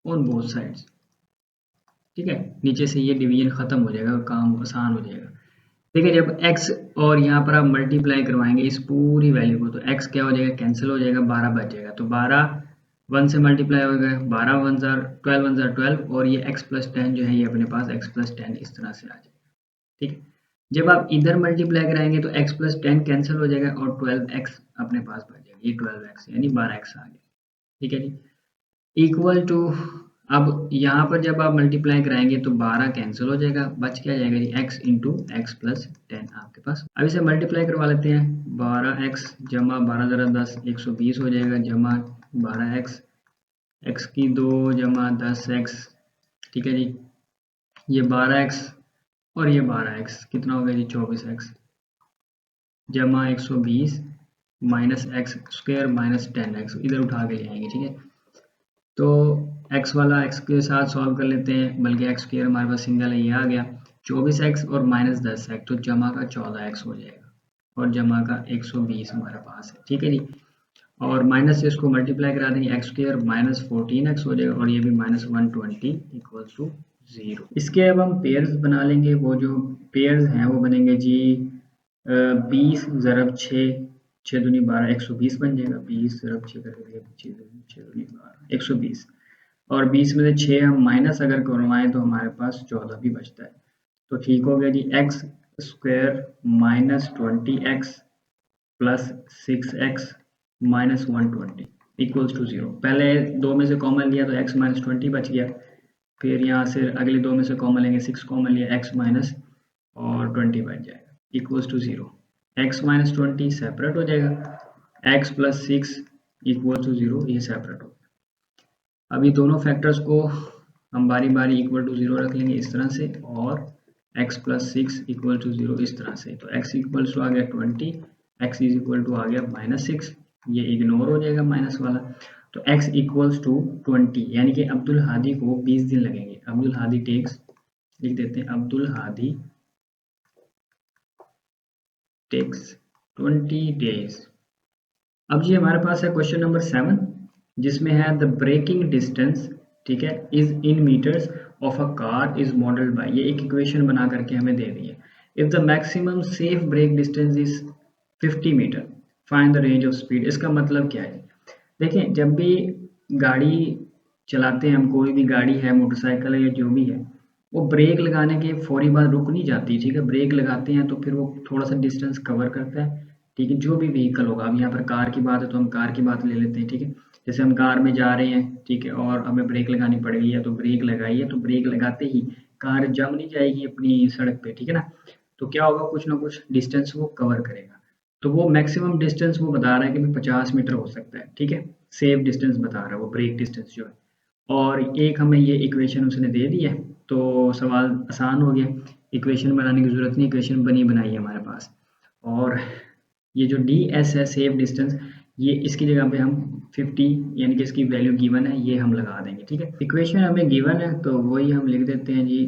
Speaker 1: on both sides. ठीक है, नीचे से ये डिवीजन खत्म हो जाएगा और काम आसान हो जाएगा। देखिए जब x और यहाँ पर आप मल्टीप्लाई करवाएंगे इस पूरी वैल्यू को तो x क्या हो जाएगा, कैंसिल हो जाएगा, 12 बच जाएगा। तो 12 1 से मल्टीप्लाई हो गया, 12 1 जार 12 1 जार 12, और ये x+10 जो है ये अपने पास x+10 इस तरह से आ जाएगा। ठीक है, जब आप इधर मल्टीप्लाई कराएंगे तो x+10 कैंसिल हो जाएगा और 12x अपने पास बच जाएगा, ये 12x यानी 12x आ गया। ठीक है जी, इक्वल टू, अब यहाँ पर जब आप मल्टीप्लाई कराएंगे तो 12 कैंसिल हो जाएगा, बच क्या जाएगा जी x इंटू x+10 आपके पास। अब इसे मल्टीप्लाई करवा लेते हैं, 12x जमा 12 ज़रा 10 120 हो जाएगा, जमा 12x x की 2 जमा 10x। ठीक है जी, ये 12x और ये 12x कितना हो गया जी 24x, जमा 120 minus x square minus 10x इधर उठा के ले आएंगे। ठीक है, तो x वाला x के साथ सॉल्व कर लेते हैं, बल्कि x स्क्वायर हमारे पास सिंगल है, ये आ गया 24x और माइनस 10x, तो जमा का 14x हो जाएगा और जमा का 120 हमारे पास है। ठीक है जी, और माइनस से इसको मल्टीप्लाई करा देंगे, एक्स स्क्वायर माइनस 14x हो जाएगा और ये भी माइनस 120 इक्वल्स टू 0। इसके अब हम पेयर्स बना लेंगे, वो जो पेयर्स हैं वो बनेंगे जी 20 ज़रब 6, 6 दूनी 12 120 बन जाएगा, 20 ज़रब 6 करके 6 दूनी 12 120, और 20 में से 6 हम माइनस अगर करवाएं तो हमारे पास 14 भी बचता है। तो ठीक हो गया जी, X square minus 20x plus 6x minus 120 equals to 0। पहले दो में से कॉमन लिया तो x माइनस 20 बच गया, फिर यहाँ से अगले दो में से कॉमन लेंगे, 6 कॉमन लिया, x माइनस और 20 बच जाएगा equals to 0। x minus 20 separate हो जाएगा, x प्लस 6 इक्वल टू 0, ये सेपरेट हो। अभी दोनों फैक्टर्स को हम बारी बारी इक्वल टू 0 रख लेंगे इस तरह से, और x प्लस 6 इक्वल टू 0 इस तरह से। तो x इक्वल टू आ गया 20, x इज इक्वल टू आ गया -6, ये इग्नोर हो जाएगा माइनस वाला। तो x इक्वल्स टू 20, यानी कि अब्दुल हादी को 20 दिन लगेंगे। अब्दुल हादी टेक्स, लिख देते हैं, अब्दुल हादी टेक्स 20 डेज। अब जी हमारे पास है क्वेश्चन नंबर 7, जिसमें है द ब्रेकिंग डिस्टेंस, ठीक है, is in metres of a car is modelled by, ये एक इक्वेशन बना करके हमें दे दी है। If the maximum safe brake distance is 50 metre, find the range of speed. इसका मतलब क्या है? देखें, जब भी गाड़ी चलाते हैं हम, कोई भी गाड़ी है, मोटरसाइकिल है या जो भी है, वो ब्रेक लगाने के फौरी बाद रुक नहीं जाती, ठीक है। ब्रेक लगाते हैं तो फिर वो थोड़ा सा डिस्टेंस कवर करता है, ठीक है, जो भी व्हीकल होगा। अब यहाँ पर कार की बात है तो हम कार की बात ले लेते हैं, ठीक है। जैसे हम कार में जा रहे हैं, ठीक है, और हमें ब्रेक लगानी पड़ गई है, तो ब्रेक लगाई है, तो ब्रेक लगाते ही कार जम नहीं जाएगी अपनी सड़क पे, ठीक है ना। तो क्या होगा, कुछ ना कुछ डिस्टेंस वो कवर करेगा। तो वो मैक्सिमम डिस्टेंस वो बता रहा है कि 50 मीटर हो सकता है, ठीक है। सेफ डिस्टेंस बता रहा है वो, ब्रेक डिस्टेंस जो है। और एक हमें ये इक्वेशन उसने दे दी है, तो सवाल आसान हो गया, इक्वेशन बनाने की ज़रूरत नहीं, इक्वेशन बनी बनाई है हमारे पास। और ये जो डी एस है, सेफ डिस्टेंस, ये इसकी जगह पे हम 50, यानी कि इसकी वैल्यू गिवन है, ये हम लगा देंगे, ठीक है। इक्वेशन हमें गिवन है तो वही हम लिख देते हैं जी,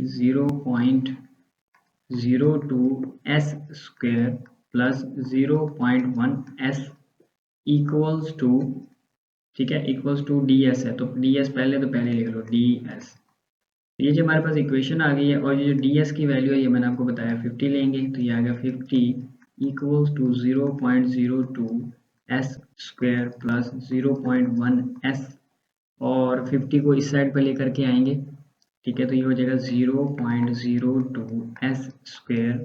Speaker 1: 0.02 s square plus 0.1 s equals to, ठीक है, इक्वल्स टू डी एस है, तो डी एस पहले तो पहले लिख लो डी एस। ये जो हमारे पास इक्वेशन आ गई है, और ये जो डी एस की वैल्यू है, ये मैंने आपको बताया 50 लेंगे, तो ये आ गया 50 equals to 0.02 s square plus 0.1 s, और 50 को इस साइड पर लेकर के आएंगे, ठीक है, तो ये हो जाएगा 0.02 एस स्क्वायर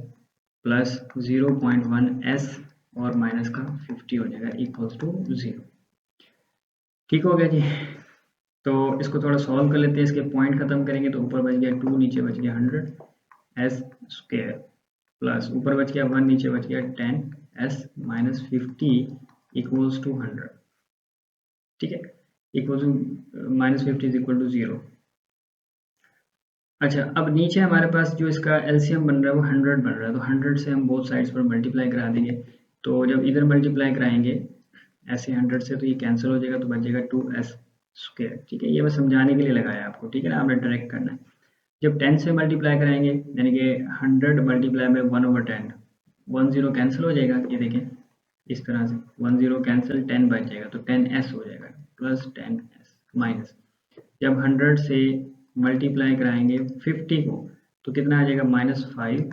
Speaker 1: प्लस 0.1 एस, और माइनस का 50 हो जाएगा इक्वल्स टू 0। ठीक हो गया जी। तो इसको थोड़ा सॉल्व कर लेते हैं, इसके पॉइंट खत्म करेंगे, तो ऊपर बच गया 2, नीचे बच गया 100 एस स्क्वायर प्लस ऊपर बच गया 1, नीचे बच गया 10 एस माइनस 50 इक्वल्स टू 100, ठीक है, equal to -50 is equal to 0। अच्छा, अब नीचे हमारे पास जो इसका एलसीएम बन रहा है वो 100 बन रहा है, तो 100 से हम बोथ साइड्स पर मल्टीप्लाई करा देंगे। तो जब इधर मल्टीप्लाई कराएंगे ऐसे 100 से, तो ये कैंसिल हो जाएगा, तो बच जाएगा 2s स्क्वायर, ठीक है। ये मैं समझाने के लिए लगाया आपको, ठीक है ना, आपने डायरेक्ट करना है। जब 10 से मल्टीप्लाई कराएंगे, यानी कि 100 मल्टीप्लाई में 1/10, 1 0 कैंसिल हो जाएगा, ये देखें इस तरह से 1 0 कैंसिल, 10 बच जाएगा, तो 10s हो जाएगा प्लस 10s माइनस, जब 100 से मल्टीप्लाई कराएंगे 50 को, तो कितना आ जाएगा -5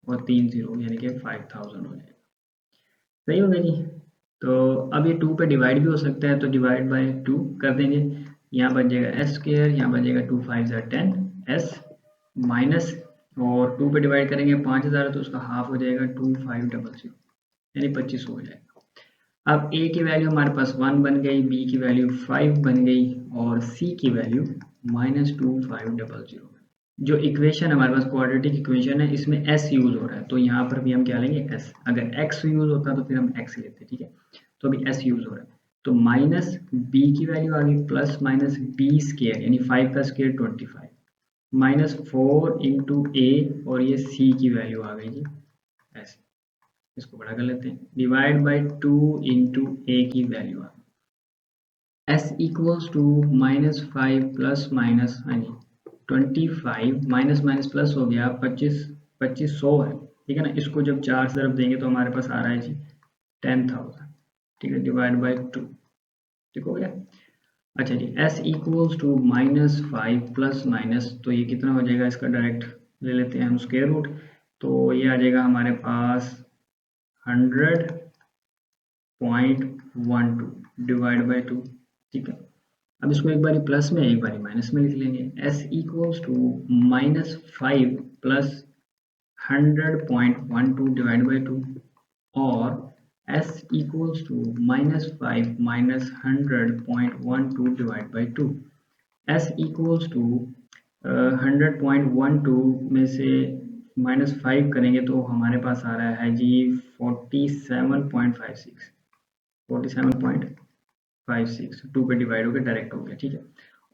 Speaker 1: और 3 0, यानी कि 5000 हो जाएगा। सही हो गया जी। तो अब ये 2 पे डिवाइड भी हो सकता है, तो डिवाइड बाय 2 कर देंगे, यहाँ बच जाएगा एस स्क्वायर, यहाँ बच जाएगा 2 5 10 एस माइनस, और 2 पे डिवाइड करेंगे 5000, तो उसका हाफ हो जाएगा 2500, यानी 2500 हो जाएगा। अब ए की वैल्यू हमारे पास 1 बन गई, बी की वैल्यू 5 बन गई, और सी की वैल्यू -2500। जो इक्वेशन हमारे पास क्वाड्रेटिक इक्वेशन है, इसमें s यूज हो रहा है, तो यहाँ पर भी हम क्या लेंगे s। अगर x यूज होता तो फिर हम x लेते, ठीक है। तो अभी s यूज हो रहा है, तो माइनस b की वैल्यू आ गई प्लस माइनस b स्क्वायर, यानी 5 का स्क्वायर 25, माइनस 4 इंटू ए, और ये c की वैल्यू आ गई जी ऐसे, इसको बड़ा कर लेते हैं, डिवाइड बाई 2 इंटू ए की वैल्यू आ गई, s equals to -5 plus minus, हाँ जी 25 माइनस माइनस प्लस हो गया 2500 है, ठीक है ना। इसको जब 4 से तरफ देंगे तो हमारे पास आ रहा है जी 10,000, ठीक है, डिवाइड बाई 2, ठीक हो गया। अच्छा जी, s equals to -5 plus minus, तो ये कितना हो जाएगा, इसका डायरेक्ट ले लेते हैं हम स्क्वायर रूट, तो ये आ जाएगा हमारे पास 100.12 डिवाइड बाई 2, ठीक है। अब इसको एक बारी प्लस में एक बारी माइनस में लिख लेंगे, s equals to -5 plus 100.12 divide by 2, और s equals to -5 minus 100.12 divide by 2, s equals to 100.12 में से -5 करेंगे तो हमारे पास आ रहा है जी 47.56। 47.56 2 पे डिवाइड हो गया, डायरेक्ट हो गया, ठीक है।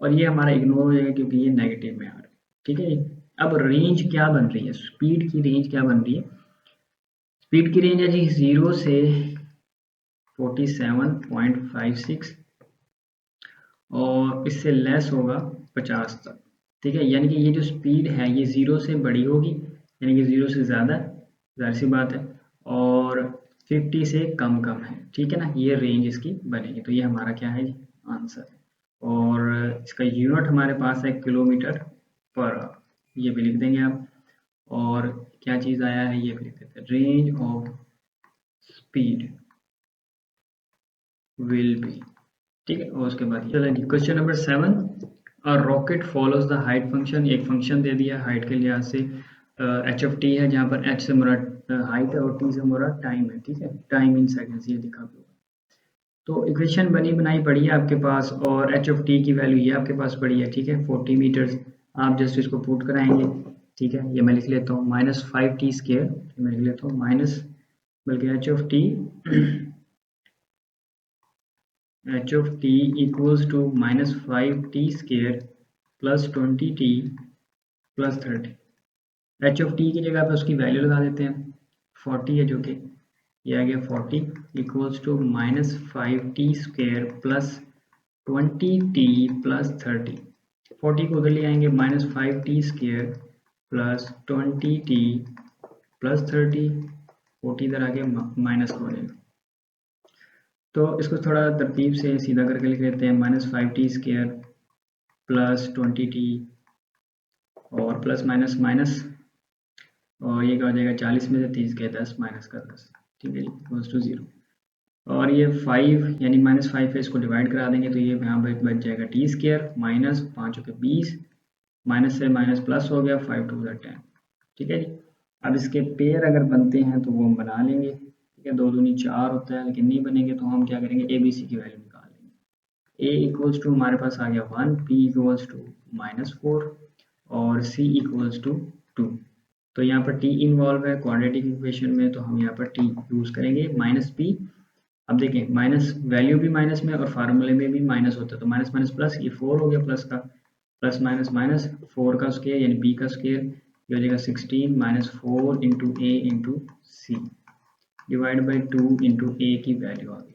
Speaker 1: और ये हमारा इग्नोर हो जाएगा क्योंकि ये नेगेटिव में आ रहा है, ठीक है जी। अब रेंज क्या बन रही है, स्पीड की रेंज क्या बन रही है? स्पीड की रेंज है जी 0 से 47.56 और इससे लेस होगा 50 तक, ठीक है। यानी कि ये जो स्पीड है ये 0 से बड़ी होगी, यानी कि 0 से ज़्यादा, जाहिर सी बात है, और 50 से कम कम है, ठीक है ना। ये रेंज इसकी बनेगी। तो ये हमारा क्या है, आंसर। और इसका यूनिट हमारे पास है किलोमीटर पर आवर, ये भी लिख देंगे आप। और क्या चीज़ आया है ये भी लिख देते हैं, range of speed will be, ठीक है। और उसके बाद चलिए question number 7, a rocket follows the height function. एक फंक्शन दे दिया हाइट के लिहाज से, एच ऑफ टी है, जहाँ पर एच से मुराद हाइट है और टी से मुराद टाइम है, ठीक है, टाइम इन सेकंड्स, ये दिखा दो। तो इक्वेशन बनी बनाई पड़ी है आपके पास, और एच ऑफ टी की वैल्यू ये आपके पास पड़ी है, ठीक है, 40 मीटर्स। आप जस्ट इसको पुट कराएंगे, ठीक है। ये मैं लिख लेता हूँ -5t², मैं लिख लेता हूँ माइनस, बल्कि H of T h of t equals to -5t² plus 20t plus 30। h of t की जगह पे उसकी वैल्यू लगा देते हैं, 40 है, जो कि ये आ गया 40 equals to -5t² plus 20t plus 30। 40 को उधर ले आएंगे, -5t² प्लस 20t प्लस 30, 40 इधर आगे माइनस हो जाएगा। तो इसको थोड़ा तरतीब से सीधा करके लिख लेते हैं, -5t² प्लस 20t और प्लस माइनस माइनस, और ये क्या हो जाएगा, 40 में से 30 गए 10 माइनस का 10, ठीक है जी, इक्वल्स टू 0। और ये 5 यानी -5 है, इसको डिवाइड करा देंगे तो ये यहाँ पर बच जाएगा t² माइनस 5 के 20, माइनस से माइनस प्लस हो गया, 5 2 10, ठीक है जी। अब इसके पेयर अगर बनते हैं तो वो हम बना लेंगे, ठीक है, 2 दूनी 4 होता है, लेकिन नहीं बनेंगे तो हम क्या करेंगे, ए बी सी की वैल्यू निकाल लेंगे। ए इक्वल्स टू हमारे पास आ गया 1, पी इक्वल्स टू -4 और सी इक्वल्स टू 2। तो यहाँ पर टी इन्वॉल्व है क्वाड्रेटिक इक्वेशन में, तो हम यहाँ पर टी यूज़ करेंगे -p। अब देखें, माइनस वैल्यू भी माइनस में और फार्मूले में भी माइनस होता है, तो माइनस माइनस प्लस, ये 4 हो गया प्लस का, प्लस माइनस माइनस 4 का स्क्वायर यानी b का स्क्वायर, ये हो जाएगा 16 -4 into A into C divide by 2 into A की वैल्यू आ गई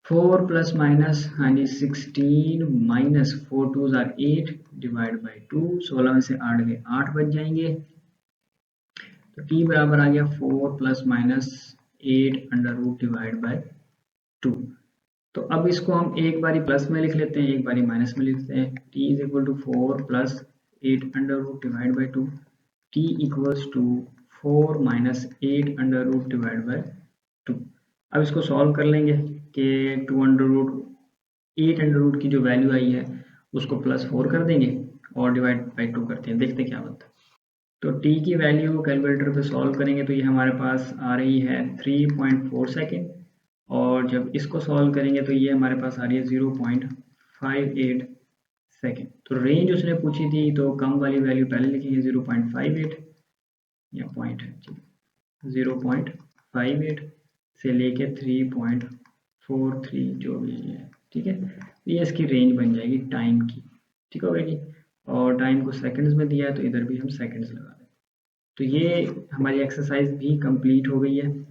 Speaker 1: 4 प्लस माइनस, हाँ जी 16 माइनस 4 2 आर 8 डिवाइड बाई 2, 16 में से 8 गए 8 बच जाएंगे। तो t बराबर आ गया 4 plus minus 8 under root divide by 2। तो अब इसको हम एक बारी प्लस में लिख लेते हैं, एक बारी माइनस में लिखते हैं। t is equal to 4 plus 8 under root divide by 2, t equals to 4 minus 8 under root divide by 2। अब इसको सॉल्व कर लेंगे कि 2 अंडर रूट 8 अंडर रूट की जो वैल्यू आई है उसको प्लस 4 कर देंगे और डिवाइड बाई 2 करते हैं, देखते क्या बनता है। तो t की वैल्यू कैलकुलेटर पे सॉल्व करेंगे तो ये हमारे पास आ रही है 3.4 सेकेंड, और जब इसको सॉल्व करेंगे तो ये हमारे पास आ रही है 0.58 सेकेंड। तो रेंज उसने पूछी थी तो कम वाली वैल्यू पहले लिखेंगे 0.58 या पॉइंट है, ठीक है, 0.58 से लेके 3.43 जो भी है, ठीक है। तो ये इसकी रेंज बन जाएगी टाइम की, ठीक हो गई जी। और टाइम को सेकंड्स में दिया है तो इधर भी हम सेकंड्स लगा दें। तो ये हमारी एक्सरसाइज भी कंप्लीट हो गई है।